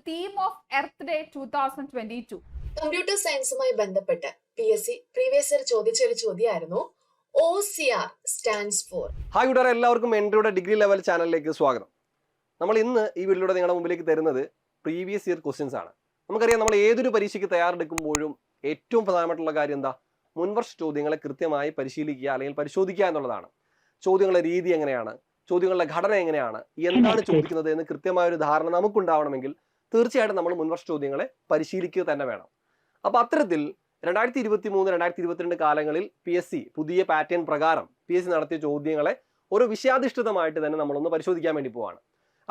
theme of Earth Day 2022. Computer സയൻസുമായി ബന്ധപ്പെട്ട് PSC previous year ചോദിച്ച ഒരു ചോദ്യമായിരുന്നു OCR സ്റ്റാൻഡ്സ് ഫോർ. ഹായ് കൂട്ടുകാരെ, എല്ലാവർക്കും എൻട്രിയുടെ ഡിഗ്രി ലെവൽ ചാനലിലേക്ക് സ്വാഗതം. നമ്മൾ ഇന്ന് ഈ വീഡിയോയിലൂടെ നിങ്ങളുടെ മുമ്പിലേക്ക് തരുന്നത് പ്രീവിയസ് ഇയർ ക്വസ്റ്റ്യൻസ് ആണ്. നമുക്കറിയാം, നമ്മൾ ഏതൊരു പരീക്ഷയ്ക്ക് തയ്യാറെടുക്കുമ്പോഴും ഏറ്റവും പ്രധാനമായിട്ടുള്ള കാര്യം എന്താ? മുൻവർഷ ചോദ്യങ്ങളെ കൃത്യമായി പരിശീലിക്കുക അല്ലെങ്കിൽ പരിശോധിക്കുക എന്നുള്ളതാണ്. ചോദ്യങ്ങളുടെ രീതി എങ്ങനെയാണ്, ചോദ്യങ്ങളുടെ ഘടന എങ്ങനെയാണ്, എന്താണ് ചോദിക്കുന്നത് എന്ന് കൃത്യമായ ഒരു ധാരണ നമുക്കുണ്ടാവണമെങ്കിൽ തീർച്ചയായിട്ടും നമ്മൾ മുൻവർഷ ചോദ്യങ്ങളെ പരിശീലിക്കുക തന്നെ വേണം. അപ്പോൾ അത്തരത്തിൽ 2023-2022 കാലങ്ങളിൽ PSC പുതിയ പാറ്റേൺ പ്രകാരം PSC നടത്തിയ ചോദ്യങ്ങളെ ഒരു വിഷയാധിഷ്ഠിതമായിട്ട് തന്നെ നമ്മളൊന്ന് പരിശോധിക്കാൻ വേണ്ടി പോവാണ്.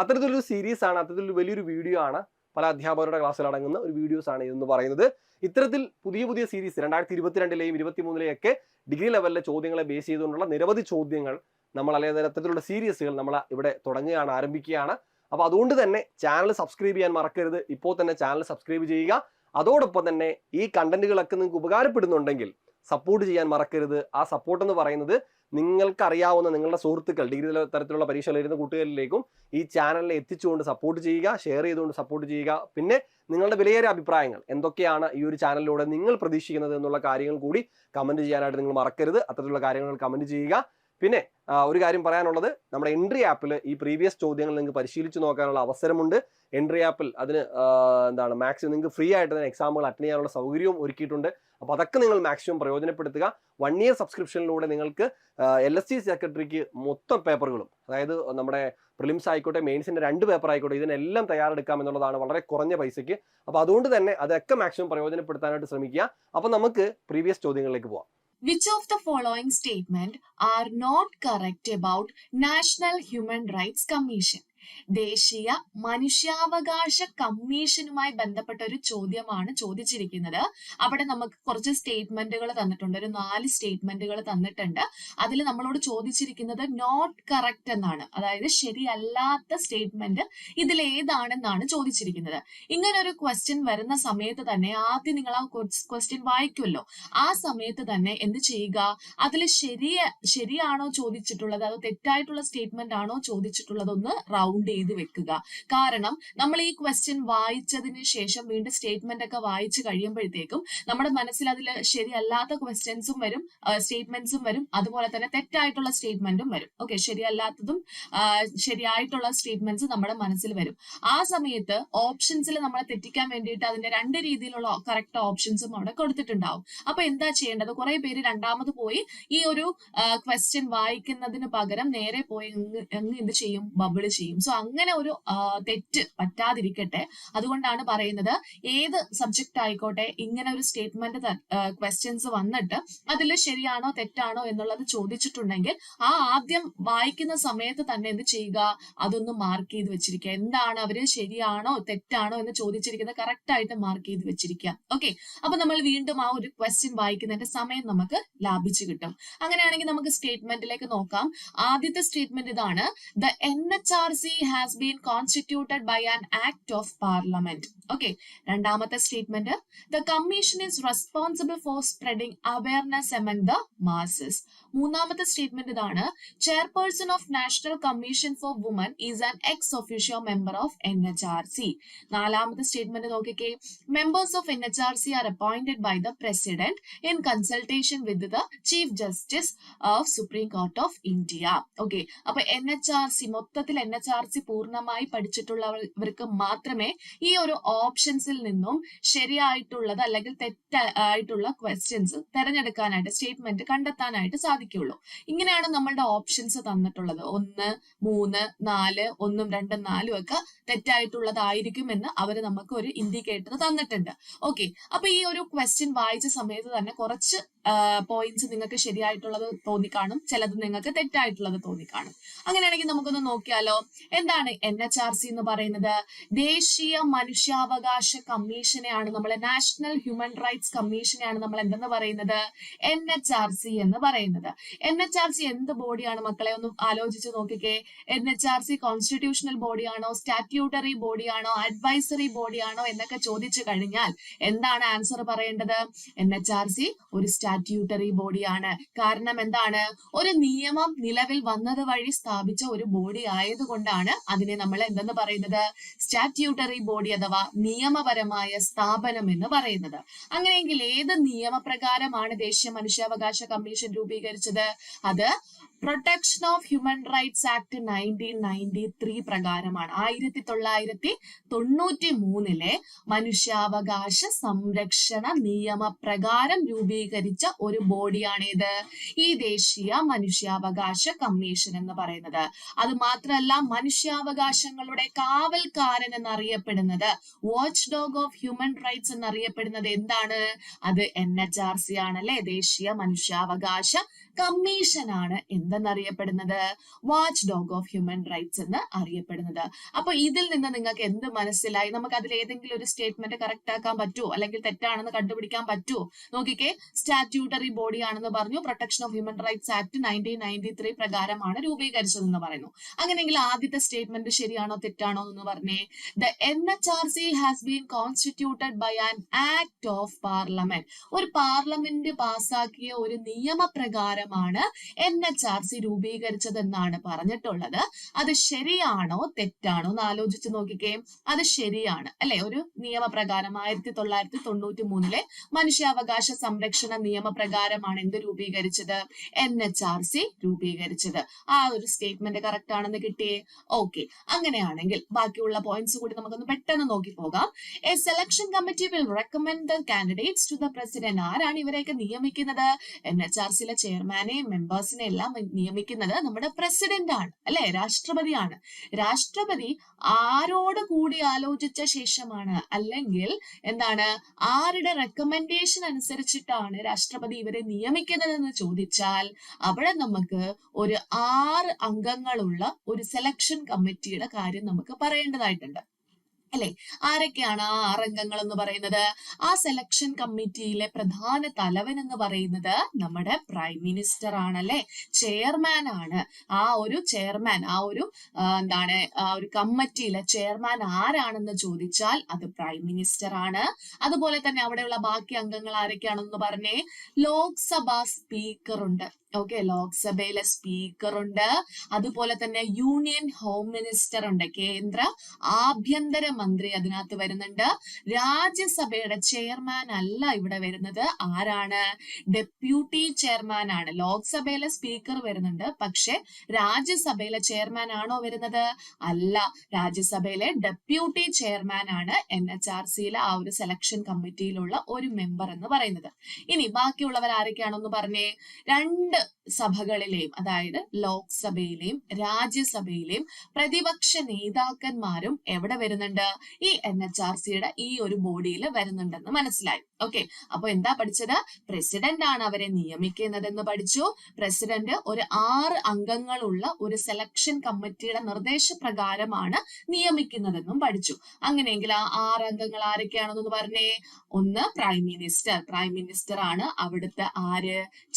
അത്തരത്തിലൊരു സീരീസ് ആണ്, അത്തരത്തിലൊരു വലിയൊരു വീഡിയോ ആണ്, പല അധ്യാപകരുടെ ക്ലാസ്സിൽ അടങ്ങുന്ന ഒരു വീഡിയോസ് ആണ് ഇതെന്ന് പറയുന്നത്. ഇത്തരത്തിൽ പുതിയ സീരീസ് 2022-ലെയും 2023-ലെയും ഒക്കെ ഡിഗ്രി ലെവലിലെ ചോദ്യങ്ങളെ ബേസ് ചെയ്തുകൊണ്ടുള്ള നിരവധി ചോദ്യങ്ങൾ നമ്മൾ അല്ലെങ്കിൽ അത്തരത്തിലുള്ള സീരീസുകൾ നമ്മൾ ഇവിടെ തുടങ്ങുകയാണ്, ആരംഭിക്കുകയാണ്. അപ്പോൾ അതുകൊണ്ട് തന്നെ ചാനൽ സബ്സ്ക്രൈബ് ചെയ്യാൻ മറക്കരുത്. ഇപ്പോൾ തന്നെ ചാനൽ സബ്സ്ക്രൈബ് ചെയ്യുക. അതോടൊപ്പം തന്നെ ഈ കണ്ടന്റുകളൊക്കെ നിങ്ങൾക്ക് ഉപകാരപ്പെടുന്നുണ്ടെങ്കിൽ സപ്പോർട്ട് ചെയ്യാൻ മറക്കരുത്. ആ സപ്പോർട്ട് എന്ന് പറയുന്നത് നിങ്ങൾക്കറിയാവുന്ന നിങ്ങളുടെ സുഹൃത്തുക്കൾ, ഡിഗ്രി തരത്തിലുള്ള പരീക്ഷകൾ എഴുതുന്ന കൂട്ടുകാരിലേക്കും ഈ ചാനലിനെ എത്തിച്ചുകൊണ്ട് സപ്പോർട്ട് ചെയ്യുക, ഷെയർ ചെയ്തുകൊണ്ട് സപ്പോർട്ട് ചെയ്യുക. പിന്നെ നിങ്ങളുടെ വിലയേറിയ അഭിപ്രായങ്ങൾ എന്തൊക്കെയാണ് ഈ ഒരു ചാനലിലൂടെ നിങ്ങൾ പ്രതീക്ഷിക്കുന്നത് എന്നുള്ള കാര്യങ്ങൾ കൂടി കമന്റ് ചെയ്യാനായിട്ട് നിങ്ങൾ മറക്കരുത്. അത്തരത്തിലുള്ള കാര്യങ്ങൾ കമന്റ് ചെയ്യുക. പിന്നെ ഒരു കാര്യം പറയാനുള്ളത്, നമ്മുടെ എൻട്രി ആപ്പിൽ ഈ പ്രീവിയസ് ചോദ്യങ്ങൾ നിങ്ങൾക്ക് പരിശീലിച്ച് നോക്കാനുള്ള അവസരമുണ്ട്. എൻട്രി ആപ്പിൽ അതിന് മാക്സിമം നിങ്ങൾക്ക് ഫ്രീ ആയിട്ട് തന്നെ എക്സാമുകൾ അറ്റൻഡ് ചെയ്യാനുള്ള സൗകര്യവും ഒരുക്കിയിട്ടുണ്ട്. അപ്പോൾ അതൊക്കെ നിങ്ങൾ മാക്സിമം പ്രയോജനപ്പെടുത്തുക. 1 ഇയർ സബ്സ്ക്രിപ്ഷനിലൂടെ നിങ്ങൾക്ക് LSC സെക്രട്ടറിക്ക് മൊത്തം പേപ്പറുകളും, അതായത് നമ്മുടെ പ്രിലിംസ് ആയിക്കോട്ടെ മെയിൻസിന്റെ 2 പേപ്പർ ആയിക്കോട്ടെ, ഇതിനെല്ലാം തയ്യാറെടുക്കാം എന്നുള്ളതാണ് വളരെ കുറഞ്ഞ പൈസയ്ക്ക്. അപ്പോൾ അതുകൊണ്ട് തന്നെ അതൊക്കെ മാക്സിമം പ്രയോജനപ്പെടുത്താനായിട്ട് ശ്രമിക്കുക. അപ്പോൾ നമുക്ക് പ്രീവിയസ് ചോദ്യങ്ങളിലേക്ക് പോവാം. Which of the following statement are not correct about National Human Rights Commission? ദേശീയ മനുഷ്യാവകാശ കമ്മീഷനുമായി ബന്ധപ്പെട്ട ഒരു ചോദ്യമാണ് ചോദിച്ചിരിക്കുന്നത്. അവിടെ നമുക്ക് കുറച്ച് സ്റ്റേറ്റ്മെന്റുകൾ തന്നിട്ടുണ്ട്, ഒരു 4 സ്റ്റേറ്റ്മെന്റുകൾ തന്നിട്ടുണ്ട്. അതിൽ നമ്മളോട് ചോദിച്ചിരിക്കുന്നത് നോട്ട് കറക്റ്റ് എന്നാണ്, അതായത് ശരിയല്ലാത്ത സ്റ്റേറ്റ്മെന്റ് ഇതിൽ ഏതാണെന്നാണ് ചോദിച്ചിരിക്കുന്നത്. ഇങ്ങനെ ഒരു ക്വസ്റ്റ്യൻ വരുന്ന സമയത്ത് തന്നെ ആദ്യം നിങ്ങൾ ആ ക്വസ്റ്റ്യൻ വായിക്കുമല്ലോ, ആ സമയത്ത് തന്നെ എന്ത് ചെയ്യുക, അതിൽ ശരിയാണോ ചോദിച്ചിട്ടുള്ളത്, അത് തെറ്റായിട്ടുള്ള സ്റ്റേറ്റ്മെന്റ് ആണോ ചോദിച്ചിട്ടുള്ളതൊന്ന് റൗണ്ട് ചെയ്ത് വെക്കുക. കാരണം നമ്മൾ ഈ ക്വസ്റ്റ്യൻ വായിച്ചതിന് ശേഷം വീണ്ടും സ്റ്റേറ്റ്മെന്റ് ഒക്കെ വായിച്ചു കഴിയുമ്പോഴത്തേക്കും നമ്മുടെ മനസ്സിൽ അതിൽ ശരിയല്ലാത്ത ക്വസ്റ്റ്യൻസും വരും, സ്റ്റേറ്റ്മെന്റ്സും വരും, അതുപോലെ തന്നെ തെറ്റായിട്ടുള്ള സ്റ്റേറ്റ്മെന്റും വരും. ഓക്കെ, ശരിയല്ലാത്തതും ശരിയായിട്ടുള്ള സ്റ്റേറ്റ്മെന്റ്സ് നമ്മുടെ മനസ്സിൽ വരും. ആ സമയത്ത് ഓപ്ഷൻസിൽ നമ്മളെ തെറ്റിക്കാൻ വേണ്ടിയിട്ട് അതിന്റെ 2 രീതിയിലുള്ള കറക്റ്റ് ഓപ്ഷൻസും അവിടെ കൊടുത്തിട്ടുണ്ടാവും. അപ്പൊ എന്താ ചെയ്യേണ്ടത്? കുറെ പേര് രണ്ടാമത് പോയി ഈ ഒരു ക്വസ്റ്റ്യൻ വായിക്കുന്നതിന് പകരം നേരെ പോയി എന്ത് ചെയ്യും, ബബിൾ ചെയ്യും. സോ അങ്ങനെ ഒരു തെറ്റ് പറ്റാതിരിക്കട്ടെ, അതുകൊണ്ടാണ് പറയുന്നത് ഏത് സബ്ജക്റ്റ് ആയിക്കോട്ടെ ഇങ്ങനെ ഒരു സ്റ്റേറ്റ്മെന്റ് ക്വസ്റ്റ്യൻസ് വന്നിട്ട് അതിൽ ശരിയാണോ തെറ്റാണോ എന്നുള്ളത് ചോദിച്ചിട്ടുണ്ടെങ്കിൽ ആ ആദ്യം വായിക്കുന്ന സമയത്ത് തന്നെ എന്ത് ചെയ്യുക, അതൊന്ന് മാർക്ക് ചെയ്ത് വെച്ചിരിക്കുക. എന്താണ് അവര് ശരിയാണോ തെറ്റാണോ എന്ന് ചോദിച്ചിരിക്കുന്നത് കറക്റ്റ് ആയിട്ട് മാർക്ക് ചെയ്ത് വെച്ചിരിക്കുക. ഓക്കെ, അപ്പൊ നമ്മൾ വീണ്ടും ആ ഒരു ക്വസ്റ്റ്യൻ വായിക്കുന്നതിന്റെ സമയം നമുക്ക് ലാഭിച്ചു കിട്ടും. അങ്ങനെയാണെങ്കിൽ നമുക്ക് സ്റ്റേറ്റ്മെന്റിലേക്ക് നോക്കാം. ആദ്യത്തെ സ്റ്റേറ്റ്മെന്റ് ഇതാണ്: the NHRC has been constituted by an act of parliament. Okay, രണ്ടാമത്തെ statement: the commission is responsible for spreading awareness among the masses. മൂന്നാമത്തെ സ്റ്റേറ്റ്മെന്റ് ഇതാണ്: chairperson of National Commission for Women is an ex officio member of NHRC. നാലാമത്തെ statement നോക്കിക്കേ: members of NHRC are appointed by the president in consultation with the chief justice of Supreme Court of India. Okay, അപ്പൊ NHRC മൊത്തത്തിൽ NHRC പൂർണ്ണമായി പഠിച്ചിട്ടുള്ളവർക്ക് മാത്രമേ ഈ ഒരു ഓപ്ഷൻസിൽ നിന്നും ശരിയായിട്ടുള്ളത് അല്ലെങ്കിൽ തെറ്റായിട്ടുള്ള ക്വസ്റ്റ്യൻസ് തിരഞ്ഞെടുക്കാനായിട്ട്, സ്റ്റേറ്റ്മെന്റ് കണ്ടെത്താനായിട്ട് സാധിക്കുള്ളൂ. ഇങ്ങനെയാണ് നമ്മളുടെ ഓപ്ഷൻസ് തന്നിട്ടുള്ളത്. 1, 3, 4, 1, 2, 4 ഒക്കെ തെറ്റായിട്ടുള്ളതായിരിക്കും എന്ന് അവർ നമുക്ക് ഒരു ഇൻഡിക്കേറ്റർ തന്നിട്ടുണ്ട്. ഓക്കെ, അപ്പൊ ഈ ഒരു ക്വസ്റ്റ്യൻ വായിച്ച സമയത്ത് തന്നെ കുറച്ച് പോയിന്റ്സ് നിങ്ങൾക്ക് ശരിയായിട്ടുള്ളത് തോന്നിക്കാണും, ചിലത് നിങ്ങൾക്ക് തെറ്റായിട്ടുള്ളത് തോന്നിക്കാണും. അങ്ങനെയാണെങ്കിൽ നമുക്കൊന്ന് നോക്കിയാലോ. എന്താണ് NHRC എന്ന് പറയുന്നത്? ദേശീയ മനുഷ്യാവകാശ കമ്മീഷനെയാണ് നമ്മൾ, നാഷണൽ ഹ്യൂമൻ റൈറ്റ്സ് കമ്മീഷനെയാണ് നമ്മൾ എന്തെന്ന് പറയുന്നത്? NHRC എന്ന് പറയുന്നത്. NHRC എന്ത് ബോഡിയാണ് മക്കളെ? ഒന്ന് ആലോചിച്ച് നോക്കിക്കേ. NHRC കോൺസ്റ്റിറ്റ്യൂഷണൽ ബോഡിയാണോ, സ്റ്റാറ്റ്യൂട്ടറി ബോഡിയാണോ, അഡ്വൈസറി ബോഡിയാണോ എന്നൊക്കെ ചോദിച്ചു കഴിഞ്ഞാൽ എന്താണ് ആൻസർ പറയേണ്ടത്? NHRC ഒരു സ്റ്റാറ്റ്യൂട്ടറി ബോഡിയാണ്. കാരണം എന്താണ്? ഒരു നിയമം നിലവിൽ വന്നത് വഴി സ്ഥാപിച്ച ഒരു ബോഡി ആയതുകൊണ്ടാണ് അതുകൊണ്ടാണ് അതിനെ നമ്മൾ എന്തെന്ന് പറയുന്നത്, സ്റ്റാറ്റ്യൂട്ടറി ബോഡി അഥവാ നിയമപരമായ സ്ഥാപനം എന്ന് പറയുന്നത്. അങ്ങനെയെങ്കിൽ ഏത് നിയമപ്രകാരമാണ് ദേശീയ മനുഷ്യാവകാശ കമ്മീഷൻ രൂപീകരിച്ചത്? അത് protection of human rights act 1993 പ്രകാരമാണ്. 1993 മനുഷ്യാവകാശ സംരക്ഷണ നിയമപ്രകാരം രൂപീകരിച്ച ഒരു ബോഡിയാണിത്, ഈ ദേശീയ മനുഷ്യാവകാശ കമ്മീഷൻ എന്ന് പറയുന്നത്. അത് മാത്രമല്ല, മനുഷ്യാവകാശങ്ങളുടെ കാവൽക്കാരൻ എന്നറിയപ്പെടുന്നത്, watch dog of human rights എന്നറിയപ്പെടുന്നത് എന്താണ്? അത് NHRC ആണ് അല്ലെ, ദേശീയ മനുഷ്യാവകാശ കമ്മീഷൻ ആണ് എന്തെന്നറിയപ്പെടുന്നത്, watch dog of human rights എന്ന് അറിയപ്പെടുന്നത്. അപ്പൊ ഇതിൽ നിന്ന് നിങ്ങൾക്ക് എന്ത് മനസ്സിലായി? നമുക്ക് അതിൽ ഏതെങ്കിലും ഒരു സ്റ്റേറ്റ്മെന്റ് കറക്റ്റ് ആക്കാൻ പറ്റുമോ, അല്ലെങ്കിൽ തെറ്റാണെന്ന് കണ്ടുപിടിക്കാൻ പറ്റുമോ? നോക്കിക്കേ, സ്റ്റാറ്റ്യൂട്ടറി ബോഡി ആണെന്ന് പറഞ്ഞു, protection of human rights act 1993 പ്രകാരമാണ് രൂപീകരിച്ചതെന്ന് പറയുന്നു. അങ്ങനെയെങ്കിൽ ആദ്യത്തെ സ്റ്റേറ്റ്മെന്റ് ശരിയാണോ തെറ്റാണോ എന്ന് പറഞ്ഞേ. The NHRC has been constituted by an act of parliament. ഒരു പാർലമെന്റ് പാസാക്കിയ ഒരു നിയമപ്രകാരമാണ് NHRC രൂപീകരിച്ചതെന്നാണ് പറഞ്ഞിട്ടുള്ളത്. അത് ശരിയാണോ തെറ്റാണോ എന്ന് ആലോചിച്ച് നോക്കിക്കേ. അത് ശരിയാണ് അല്ലെ. ഒരു നിയമപ്രകാരം 1993 മനുഷ്യാവകാശ സംരക്ഷണ നിയമപ്രകാരമാണ് എന്ത് രൂപീകരിച്ചത്? NHRC രൂപീകരിച്ചത്. ആ ഒരു സ്റ്റേറ്റ്മെന്റ് കറക്റ്റ് ആണെന്ന് കിട്ടിയേ. ഓക്കെ, അങ്ങനെയാണെങ്കിൽ ബാക്കിയുള്ള പോയിന്റ്സ് കൂടി നമുക്കൊന്ന് പെട്ടെന്ന് നോക്കി പോകാം. A selection committee will recommend the candidates to the president. ആരാണ് ഇവരെയൊക്കെ നിയമിക്കുന്നത്? NHRCയിലെ ചെയർമാനെയും മെമ്പേഴ്സിനെ എല്ലാം നിയമിക്കുന്നത് നമ്മുടെ പ്രസിഡന്റ് ആണ് അല്ലെ, രാഷ്ട്രപതിയാണ്. രാഷ്ട്രപതി ആരോട് കൂടി ആലോചിച്ച ശേഷമാണ്, അല്ലെങ്കിൽ എന്താണ്, ആരുടെ റെക്കമെൻഡേഷൻ അനുസരിച്ചിട്ടാണ് രാഷ്ട്രപതി ഇവരെ നിയമിക്കുന്നതെന്ന് ചോദിച്ചാൽ അവിടെ നമുക്ക് ഒരു 6 അംഗങ്ങളുള്ള ഒരു സെലക്ഷൻ കമ്മിറ്റിയുടെ കാര്യം നമുക്ക് പറയേണ്ടതായിട്ടുണ്ട് അല്ലെ. ആരൊക്കെയാണ് ആ 6 അംഗങ്ങൾ എന്ന് പറയുന്നത്? ആ സെലക്ഷൻ കമ്മിറ്റിയിലെ പ്രധാന തലവൻ എന്ന് പറയുന്നത് നമ്മുടെ പ്രൈം മിനിസ്റ്റർ ആണല്ലേ, ചെയർമാൻ ആണ്. ആ ഒരു ചെയർമാൻ, ആ ഒരു ഒരു കമ്മിറ്റിയിലെ ചെയർമാൻ ആരാണെന്ന് ചോദിച്ചാൽ അത് പ്രൈം മിനിസ്റ്റർ ആണ്. അതുപോലെ തന്നെ അവിടെയുള്ള ബാക്കി അംഗങ്ങൾ ആരൊക്കെയാണെന്ന് പറഞ്ഞേ. ലോക്സഭാ സ്പീക്കർ ഉണ്ട്. ഓക്കെ, ലോക്സഭയിലെ സ്പീക്കർ ഉണ്ട്. അതുപോലെ തന്നെ യൂണിയൻ ഹോം മിനിസ്റ്റർ ഉണ്ട്, കേന്ദ്ര ആഭ്യന്തര മന്ത്രി അതിനകത്ത് വരുന്നുണ്ട്. രാജ്യസഭയുടെ ചെയർമാൻ അല്ല ഇവിടെ വരുന്നത്. ആരാണ്? ഡെപ്യൂട്ടി ചെയർമാൻ ആണ്. ലോക്സഭയിലെ സ്പീക്കർ വരുന്നുണ്ട്, പക്ഷെ രാജ്യസഭയിലെ ചെയർമാൻ ആണോ വരുന്നത്? അല്ല, രാജ്യസഭയിലെ ഡെപ്യൂട്ടി ചെയർമാൻ ആണ് NHRCയിലെ ആ ഒരു സെലക്ഷൻ കമ്മിറ്റിയിലുള്ള ഒരു മെമ്പർ എന്ന് പറയുന്നത്. ഇനി ബാക്കിയുള്ളവർ ആരൊക്കെയാണെന്ന് പറഞ്ഞേ. 2 സഭകളിലെയും, അതായത് ലോക്സഭയിലെയും രാജ്യസഭയിലെയും പ്രതിപക്ഷ നേതാക്കന്മാരും എവിടെ വരുന്നുണ്ട്? ഈ NHRCയുടെ ഈ ഒരു ബോഡിയിൽ വരുന്നുണ്ടെന്ന് മനസ്സിലായി. ഓക്കെ, അപ്പൊ എന്താ പഠിച്ചത്? പ്രസിഡന്റ് ആണ് അവരെ നിയമിക്കുന്നതെന്ന് പഠിച്ചു. പ്രസിഡന്റ് ഒരു 6 അംഗങ്ങളുള്ള ഒരു സെലക്ഷൻ കമ്മിറ്റിയുടെ നിർദ്ദേശപ്രകാരമാണ് നിയമിക്കുന്നതെന്നും പഠിച്ചു. അങ്ങനെയെങ്കിൽ ആ 6 അംഗങ്ങൾ ആരൊക്കെയാണെന്ന് പറഞ്ഞേ. ഒന്ന് പ്രൈം മിനിസ്റ്റർ, പ്രൈം മിനിസ്റ്റർ ആണ് അവിടുത്തെ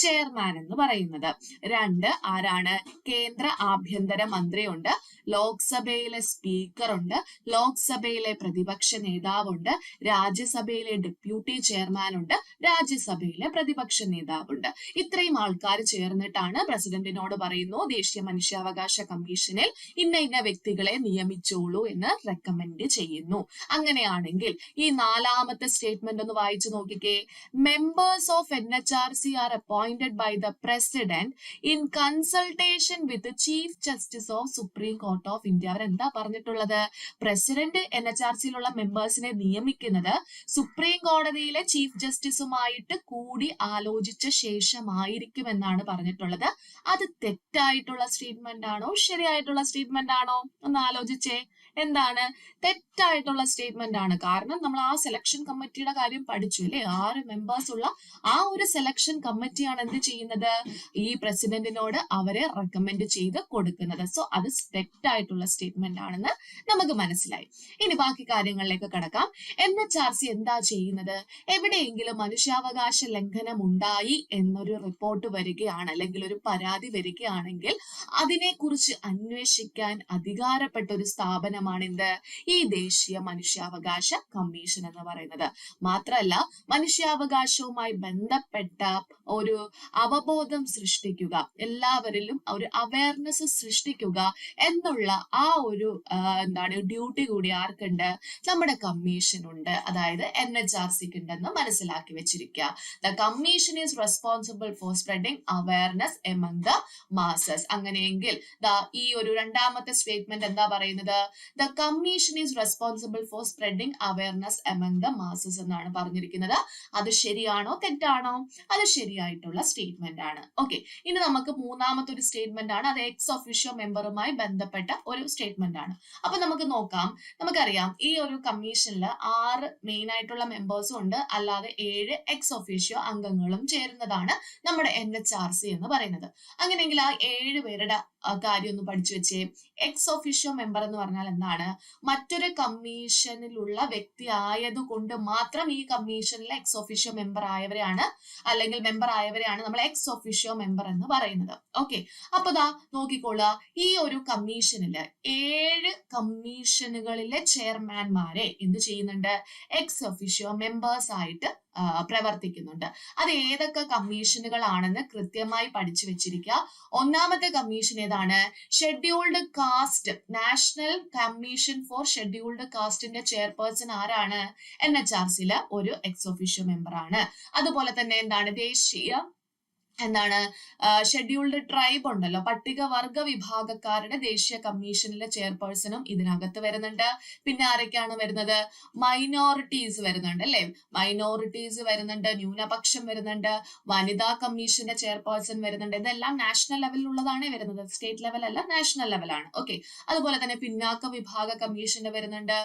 ചെയർമാൻ എന്ന് പറയുന്നത്. 2 ആരാണ്? കേന്ദ്ര ആഭ്യന്തര മന്ത്രി ഉണ്ട്, ലോക്സഭയിലെ സ്പീക്കർ ഉണ്ട്, ലോക്സഭയിലെ പ്രതിപക്ഷ നേതാവുണ്ട്, രാജ്യസഭയിലെ ഡെപ്യൂട്ടി ചെയർമാൻ ഉണ്ട്, രാജ്യസഭയിലെ പ്രതിപക്ഷ നേതാവുണ്ട്. ഇത്രയും ആൾക്കാർ ചേർന്നിട്ടാണ് പ്രസിഡന്റിനോട് പറയുന്നു, ദേശീയ മനുഷ്യാവകാശ കമ്മീഷനിൽ ഇന്ന വ്യക്തികളെ നിയമിച്ചോളൂ എന്ന് റെക്കമെൻഡ് ചെയ്യുന്നു. അങ്ങനെയാണെങ്കിൽ ഈ 4ാമത്തെ സ്റ്റേറ്റ്മെന്റ് ഒന്ന് വായിച്ചു നോക്കിക്കേ. Members of NHRC are appointed by the president in consultation with chief justice of supreme court of India. അവരെന്താ പറഞ്ഞിട്ടുള്ളത്? പ്രസിഡന്റ് NHRCയിലുള്ള മെമ്പേഴ്സിനെ നിയമിക്കുന്നത് സുപ്രീം കോടതിയിലെ ചീഫ് ജസ്റ്റിസുമായിട്ട് കൂടി ആലോചിച്ച ശേഷമായിരിക്കുമെന്നാണ് പറഞ്ഞിട്ടുള്ളത്. അത് തെറ്റായിട്ടുള്ള സ്റ്റേറ്റ്മെന്റ് ആണോ ശരിയായിട്ടുള്ള സ്റ്റേറ്റ്മെന്റ് ആണോ? ഒന്ന് ആലോചിച്ചേ. എന്താണ്? തെറ്റായിട്ടുള്ള സ്റ്റേറ്റ്മെന്റ് ആണ്. കാരണം നമ്മൾ ആ സെലക്ഷൻ കമ്മിറ്റിയുടെ കാര്യം പഠിച്ചു അല്ലെ. 6 മെമ്പേഴ്സ് ഉള്ള ആ ഒരു സെലക്ഷൻ കമ്മിറ്റിയാണ് എന്ത് ചെയ്യുന്നത്? ഈ പ്രസിഡന്റിനോട് അവരെ റെക്കമെൻഡ് ചെയ്ത് കൊടുക്കുന്നത്. സോ അത് തെറ്റായിട്ടുള്ള സ്റ്റേറ്റ്മെന്റ് ആണെന്ന് നമുക്ക് മനസ്സിലായി. ഇനി ബാക്കി കാര്യങ്ങളിലേക്ക് കടക്കാം. NHRC എന്താ ചെയ്യുന്നത്? എവിടെയെങ്കിലും മനുഷ്യാവകാശ ലംഘനം ഉണ്ടായി എന്നൊരു റിപ്പോർട്ട് വരികയാണ്, അല്ലെങ്കിൽ ഒരു പരാതി വരികയാണെങ്കിൽ അതിനെക്കുറിച്ച് അന്വേഷിക്കാൻ അധികാരപ്പെട്ട ഒരു സ്ഥാപനമാണ് സ്ഥാപനമാണ് എന്ത് ഈ ദേശീയ മനുഷ്യാവകാശ കമ്മീഷൻ എന്ന് പറയുന്നത്. മാത്രമല്ല മനുഷ്യാവകാശവുമായി ബന്ധപ്പെട്ട ഒരു അവബോധം സൃഷ്ടിക്കുക, എല്ലാവരിലും ഒരു അവയർനെസ് സൃഷ്ടിക്കുക എന്നുള്ള ആ ഒരു ഡ്യൂട്ടി കൂടി ആർക്കുണ്ട്? നമ്മുടെ കമ്മീഷനുണ്ട്, അതായത് NHRCക്ക് ഉണ്ടെന്ന് മനസ്സിലാക്കി വെച്ചിരിക്കുക. The commission is responsible for spreading awareness among the masses. അങ്ങനെയെങ്കിൽ ഈ ഒരു രണ്ടാമത്തെ സ്റ്റേറ്റ്മെന്റ് എന്താ പറയുന്നത്? The commission is responsible for spreading awareness among the masses എന്നാണ് പറഞ്ഞിരിക്കുന്നത്. അത് ശരിയാണോ തെറ്റാണോ? അത് ശരിയായിട്ടുള്ള സ്റ്റേറ്റ്മെന്റ് ആണ്. ഓക്കെ, ഇനി നമുക്ക് മൂന്നാമത്തെ ഒരു സ്റ്റേറ്റ്മെന്റ് ആണ്, അത് എക്സ് ഒഫീഷ്യോ മെമ്പറുമായി ബന്ധപ്പെട്ട ഒരു സ്റ്റേറ്റ്മെന്റ് ആണ്. അപ്പൊ നമുക്ക് നോക്കാം. നമുക്കറിയാം ഈ ഒരു കമ്മീഷനിൽ 6 മെയിൻ ആയിട്ടുള്ള മെമ്പേഴ്സും ഉണ്ട്, അല്ലാതെ 7 എക്സ് ഒഫീഷ്യോ അംഗങ്ങളും ചേരുന്നതാണ് നമ്മുടെ NHRC എന്ന് പറയുന്നത്. അങ്ങനെയെങ്കിൽ ആ 7 പേരുടെ കാര്യം ഒന്ന് പഠിച്ചു വെച്ചേ. എക്സ് ഒഫീഷ്യോ മെമ്പർ എന്ന് പറഞ്ഞാൽ എന്താണ്? മറ്റൊരു കമ്മീഷനിലുള്ള വ്യക്തി ആയതുകൊണ്ട് മാത്രം ഈ കമ്മീഷനിലെ എക്സ് ഒഫീഷ്യോ മെമ്പർ ആയവരെയാണ്, അല്ലെങ്കിൽ മെമ്പർ ആയവരെയാണ് നമ്മൾ എക്സ് ഒഫീഷ്യോ മെമ്പർ എന്ന് പറയുന്നത്. ഓക്കെ, അപ്പൊ നോക്കിക്കൊള്ളുക, ഈ ഒരു കമ്മീഷനില് 7 കമ്മീഷനുകളിലെ ചെയർമാൻമാരെ എന്ത് ചെയ്യുന്നുണ്ട്? എക്സ് ഒഫീഷ്യോ മെമ്പേഴ്സ് ആയിട്ട് പ്രവർത്തിക്കുന്നുണ്ട്. അത് ഏതൊക്കെ കമ്മീഷനുകളാണെന്ന് കൃത്യമായി പഠിച്ചു വെച്ചിരിക്കുക. ഒന്നാമത്തെ കമ്മീഷൻ ഏതാണ്? Scheduled caste, national commission for scheduled കാസ്റ്റിന്റെ ചെയർപേഴ്സൺ ആരാണ്? NHRCയിലെ ഒരു എക്സ് ഒഫീഷ്യോ മെമ്പർ ആണ്. അതുപോലെ തന്നെ ദേശീയ ഷെഡ്യൂൾഡ് ട്രൈബ് ഉണ്ടല്ലോ, പട്ടികവർഗ വിഭാഗക്കാരുടെ ദേശീയ കമ്മീഷനിലെ ചെയർപേഴ്സണും ഇതിനകത്ത് വരുന്നുണ്ട്. പിന്നെ ആരൊക്കെയാണ് വരുന്നത്? മൈനോറിറ്റീസ് വരുന്നുണ്ട് അല്ലെ, മൈനോറിറ്റീസ് വരുന്നുണ്ട്, ന്യൂനപക്ഷം വരുന്നുണ്ട്, വനിതാ കമ്മീഷന്റെ ചെയർപേഴ്സൺ വരുന്നുണ്ട്. ഇതെല്ലാം നാഷണൽ ലെവലിലുള്ളതാണ് വരുന്നത്, സ്റ്റേറ്റ് ലെവൽ അല്ല, നാഷണൽ ലെവലാണ്. ഓക്കെ, അതുപോലെ തന്നെ പിന്നാക്ക വിഭാഗ കമ്മീഷന്റെ വരുന്നുണ്ട്,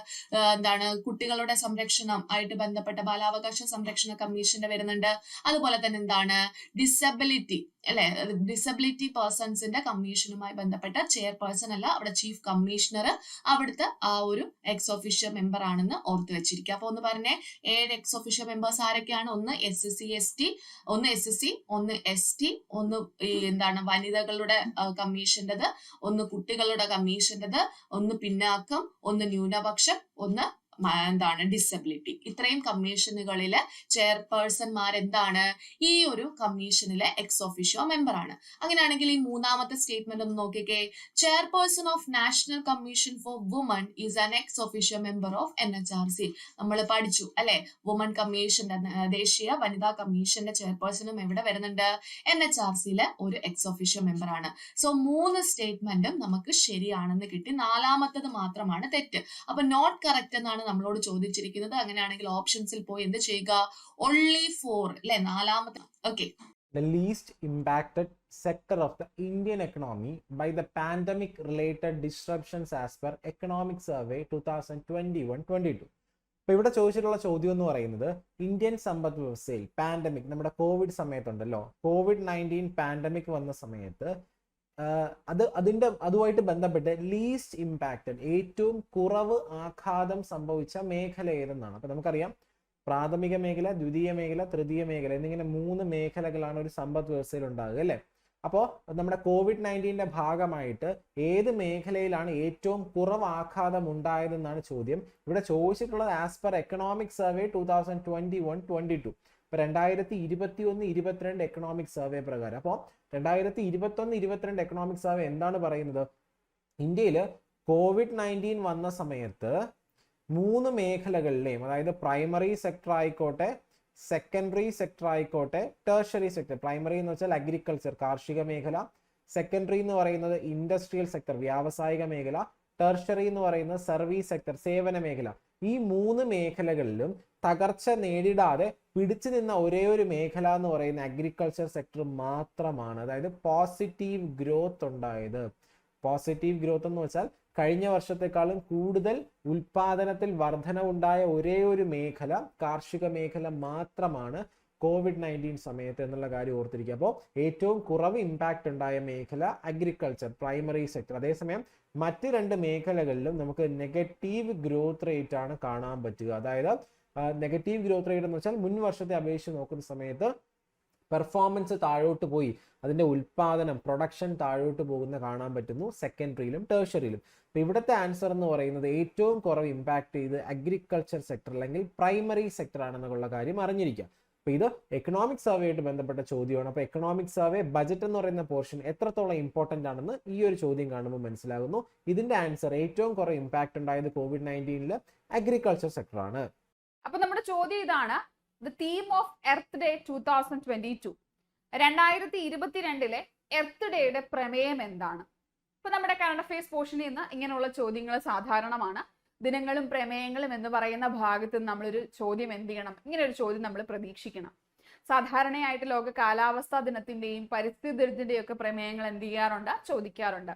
കുട്ടികളുടെ സംരക്ഷണം ആയിട്ട് ബന്ധപ്പെട്ട ബാലാവകാശ സംരക്ഷണ കമ്മീഷന്റെ വരുന്നുണ്ട്. അതുപോലെ തന്നെ ഡിസബിലിറ്റി പേഴ്സൺസിന്റെ കമ്മീഷനുമായി ബന്ധപ്പെട്ട ചെയർപേഴ്സൺ അല്ല, അവിടെ ചീഫ് കമ്മീഷണർ അവിടുത്തെ ആ ഒരു എക്സ് ഒഫീഷ്യോ മെമ്പർ ആണെന്ന് ഓർത്ത് വെച്ചിരിക്കുക. അപ്പൊ ഒന്ന് പറഞ്ഞേ, 7 എക്സ് ഒഫീഷ്യോ മെമ്പേഴ്സ് ആരൊക്കെയാണ്? ഒന്ന് SC ST, ഒന്ന് SC, ഒന്ന് ST, ഒന്ന് വനിതകളുടെ കമ്മീഷന്റേത്, ഒന്ന് കുട്ടികളുടെ കമ്മീഷന്റേത്, ഒന്ന് പിന്നാക്കം, ഒന്ന് ന്യൂനപക്ഷം, ഒന്ന് ഡിസബിലിറ്റി. ഇത്രയും കമ്മീഷനുകളിലെ ചെയർപേഴ്സൺമാർ ഈ ഒരു കമ്മീഷനിലെ എക്സ് ഒഫീഷ്യോ മെമ്പർ ആണ്. അങ്ങനെയാണെങ്കിൽ ഈ മൂന്നാമത്തെ സ്റ്റേറ്റ്മെന്റ് ഒന്ന് നോക്കിക്കേ. Chairperson of national commission four woman is an ex officio member of NHRC. നമ്മൾ പഠിച്ചു അല്ലെ, വുമൺ കമ്മീഷന്റെ, ദേശീയ വനിതാ കമ്മീഷന്റെ ചെയർപേഴ്സണും എവിടെ വരുന്നുണ്ട്? NHRCയിലെ ഒരു എക്സ് ഒഫീഷ്യോ മെമ്പർ ആണ്. സോ 3 സ്റ്റേറ്റ്മെന്റും നമുക്ക് ശരിയാണെന്ന് കിട്ടി, 4മത്തത് മാത്രമാണ് തെറ്റ്. അപ്പൊ നോട്ട് കറക്റ്റ് എന്നാണ് നമ്മളോട് ചോദിച്ചിരിക്കുന്നത്. അങ്ങനെയാണെങ്കിൽ ഓപ്ഷൻസിൽ പോയി എന്ത് ചെയ്യുക? only 4 അല്ലെ, 4മത്തെ. Okay, the least impacted sector of the Indian economy by the pandemic related disruptions as per Economic Survey 2021-22. അപ്പൊ ഇവിടെ ചോദിച്ചിട്ടുള്ള ചോദ്യം എന്ന് പറയുന്നത്, ഇന്ത്യൻ സമ്പദ് വ്യവസ്ഥയിൽ പാൻഡമിക്, നമ്മുടെ കോവിഡ് സമയത്തുണ്ടല്ലോ, COVID-19 പാൻഡമിക് വന്ന സമയത്ത് അതുമായിട്ട് ബന്ധപ്പെട്ട് ലീസ്റ്റ് ഇമ്പാക്റ്റഡ്, ഏറ്റവും കുറവ് ആഘാതം സംഭവിച്ച മേഖല ഏതെന്നാണ്. അപ്പൊ നമുക്കറിയാം, പ്രാഥമിക മേഖല, ദ്വിതീയ മേഖല, തൃതീയ മേഖല എന്നിങ്ങനെ 3 മേഖലകളാണ് ഒരു സമ്പദ് വ്യവസ്ഥയിൽ ഉണ്ടാകുക അല്ലെ. അപ്പോൾ നമ്മുടെ COVID-19 ഭാഗമായിട്ട് ഏത് മേഖലയിലാണ് ഏറ്റവും കുറവ് ആഘാതം ഉണ്ടായതെന്നാണ് ചോദ്യം. ഇവിടെ ചോദിച്ചിട്ടുള്ളത് ആസ് പെർ എക്കണോമിക് സർവേ 2021-22. ഇപ്പൊ 2021-22 എക്കണോമിക് സർവേ പ്രകാരം. അപ്പോൾ 2021-22 എക്കണോമിക് സർവേ എന്താണ് പറയുന്നത്? ഇന്ത്യയിൽ COVID-19 വന്ന സമയത്ത് 3 മേഖലകളിലെയും, അതായത് പ്രൈമറി സെക്ടർ ആയിക്കോട്ടെ, സെക്കൻഡറി സെക്ടർ ആയിക്കോട്ടെ, ടേർഷറി സെക്ടർ. പ്രൈമറി എന്ന് വെച്ചാൽ അഗ്രികൾച്ചർ, കാർഷിക മേഖല. സെക്കൻഡറി എന്ന് പറയുന്നത് ഇൻഡസ്ട്രിയൽ സെക്ടർ, വ്യാവസായിക മേഖല. ടേർഷറി എന്ന് പറയുന്നത് സർവീസ് സെക്ടർ, സേവന മേഖല. ഈ 3 മേഖലകളിലും തകർച്ച നേരിടാതെ പിടിച്ചു നിന്ന ഒരേ ഒരു മേഖല എന്ന് പറയുന്ന അഗ്രികൾച്ചർ സെക്ടർ മാത്രമാണ്. അതായത് പോസിറ്റീവ് ഗ്രോത്ത് ഉണ്ടായത്. പോസിറ്റീവ് ഗ്രോത്ത് എന്ന് വെച്ചാൽ കഴിഞ്ഞ വർഷത്തെക്കാളും കൂടുതൽ ഉൽപാദനത്തിൽ വർധനവുണ്ടായ ഒരേ ഒരു മേഖല, കാർഷിക മേഖല മാത്രമാണ് COVID-19 സമയത്ത് എന്നുള്ള കാര്യം ഓർത്തിരിക്കുക. അപ്പോൾ ഏറ്റവും കുറവ് ഇമ്പാക്റ്റ് ഉണ്ടായ മേഖല അഗ്രികൾച്ചർ, പ്രൈമറി സെക്ടർ. അതേസമയം മറ്റ് 2 മേഖലകളിലും നമുക്ക് നെഗറ്റീവ് ഗ്രോത്ത് റേറ്റ് ആണ് കാണാൻ പറ്റുക. അതായത് നെഗറ്റീവ് ഗ്രോത്ത് റേറ്റ് എന്ന് വെച്ചാൽ മുൻ വർഷത്തെ അപേക്ഷിച്ച് നോക്കുന്ന സമയത്ത് പെർഫോമൻസ് താഴോട്ട് പോയി, അതിന്റെ ഉൽപാദനം പ്രൊഡക്ഷൻ താഴോട്ട് പോകുന്ന കാണാൻ പറ്റുന്നു സെക്കൻഡറിയിലും ടേർഷറിയിലും. അപ്പൊ ഇവിടുത്തെ ആൻസർ എന്ന് പറയുന്നത് ഏറ്റവും കുറവ് ഇമ്പാക്ട് ചെയ്ത് അഗ്രികൾച്ചർ സെക്ടർ അല്ലെങ്കിൽ പ്രൈമറി സെക്ടർ ആണെന്നുള്ള കാര്യം അറിഞ്ഞിരിക്കുക. അപ്പൊ ഇത് എക്കണോമിക് സർവേ ആയിട്ട് ബന്ധപ്പെട്ട ചോദ്യമാണ്. അപ്പൊ എക്കണോമിക് സർവേ ബജറ്റ് എന്ന് പറയുന്ന പോർഷൻ എത്രത്തോളം ഇമ്പോർട്ടന്റ് ആണെന്ന് ഈ ഒരു ചോദ്യം കാണുമ്പോൾ മനസ്സിലാകുന്നു. ഇതിന്റെ ആൻസർ ഏറ്റവും കുറവ് ഇമ്പാക്ട് ഉണ്ടായത് COVID-19 അഗ്രികൾച്ചർ സെക്ടർ ആണ്. അപ്പൊ നമ്മുടെ ചോദ്യം ഇതാണ്, the theme of earth day 2022, 2022 earth ഡേയുടെ പ്രമേയം എന്താണ്? ഇപ്പൊ നമ്മുടെ കറണ്ട് അഫയേഴ്സ് പോർഷനിൽ നിന്ന് ഇങ്ങനെയുള്ള ചോദ്യങ്ങൾ സാധാരണമാണ്. ദിനങ്ങളും പ്രമേയങ്ങളും എന്ന് പറയുന്ന ഭാഗത്ത് നമ്മളൊരു ചോദ്യം എന്ത് ചെയ്യണം, ഇങ്ങനെ ഒരു ചോദ്യം നമ്മൾ പ്രതീക്ഷിക്കണം. സാധാരണയായിട്ട് ലോക കാലാവസ്ഥാ ദിനത്തിന്റെയും പരിസ്ഥിതി ദിനത്തിന്റെയും ഒക്കെ പ്രമേയങ്ങൾ എന്ത് ചെയ്യാറുണ്ട്, ചോദിക്കാറുണ്ട്.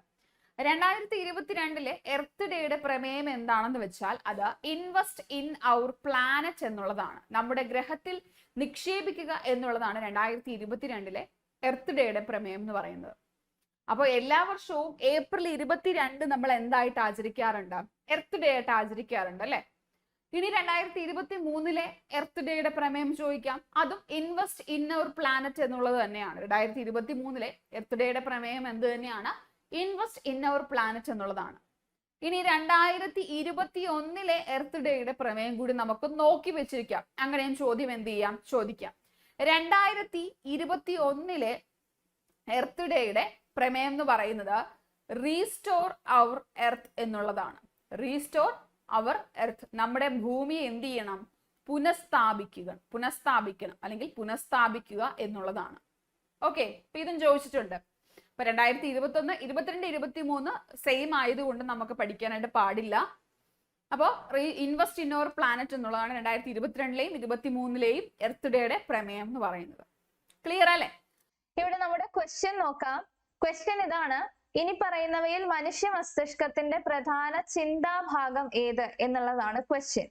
2022 എർത്ത് ഡേയുടെ പ്രമേയം എന്താണെന്ന് വെച്ചാൽ അത് ഇൻവെസ്റ്റ് ഇൻ അവർ പ്ലാനറ്റ് എന്നുള്ളതാണ്. നമ്മുടെ ഗ്രഹത്തിൽ നിക്ഷേപിക്കുക എന്നുള്ളതാണ് 2022 എർത്ത് ഡേയുടെ പ്രമേയം എന്ന് പറയുന്നത്. അപ്പോൾ എല്ലാ വർഷവും ഏപ്രിൽ 22 നമ്മൾ എന്തായിട്ട് ആചരിക്കാറുണ്ട്, എർത്ത് ഡേ ആയിട്ട് ആചരിക്കാറുണ്ട് അല്ലെ. ഇനി 2023 എർത്ത് ഡേയുടെ പ്രമേയം ചോദിക്കാം, അതും ഇൻവെസ്റ്റ് ഇൻ അവർ പ്ലാനറ്റ് എന്നുള്ളത് തന്നെയാണ്. 2023 എർത്ത് ഡേയുടെ പ്രമേയം എന്ത് തന്നെയാണ്, ഇൻവെസ്റ്റ് ഇൻ അവർ പ്ലാനറ്റ് എന്നുള്ളതാണ്. ഇനി 2021 എർത്ത് ഡേയുടെ പ്രമേയം കൂടി നമുക്ക് നോക്കി വെച്ചിരിക്കാം. അങ്ങനെയും ചോദ്യം എന്ത് ചെയ്യാം, ചോദിക്കാം. 2021 എർത്ത് ഡേയുടെ പ്രമേയം എന്ന് പറയുന്നത് റീസ്റ്റോർ അവർ എർത്ത് എന്നുള്ളതാണ്. റീസ്റ്റോർ അവർ എർത്ത്, നമ്മുടെ ഭൂമിയെ എന്ത് ചെയ്യണം, പുനഃസ്ഥാപിക്കണം അല്ലെങ്കിൽ പുനഃസ്ഥാപിക്കുക എന്നുള്ളതാണ്. ഓക്കെ, അപ്പൊ ഇതും ചോദിച്ചിട്ടുണ്ട്. ഇപ്പൊ 2021, 22, 23 സെയിം ആയതുകൊണ്ട് നമുക്ക് പഠിക്കാനായിട്ട് പാടില്ല. അപ്പോൾ ഇൻവെസ്റ്റ് ഇൻ അവർ പ്ലാനറ്റ് എന്നുള്ളതാണ് 2022 23 എർത്ത് ഡേയുടെ പ്രമേയം എന്ന് പറയുന്നത്. ക്ലിയർ അല്ലേ? ഇവിടെ നമ്മുടെ ക്വസ്റ്റ്യൻ നോക്കാം. ക്വസ്റ്റ്യൻ ഇതാണ്, ഇനി പറയുന്നവയിൽ മനുഷ്യ മസ്തിഷ്കത്തിന്റെ പ്രധാന ചിന്താഭാഗം ഏത് എന്നുള്ളതാണ് ക്വസ്റ്റ്യൻ.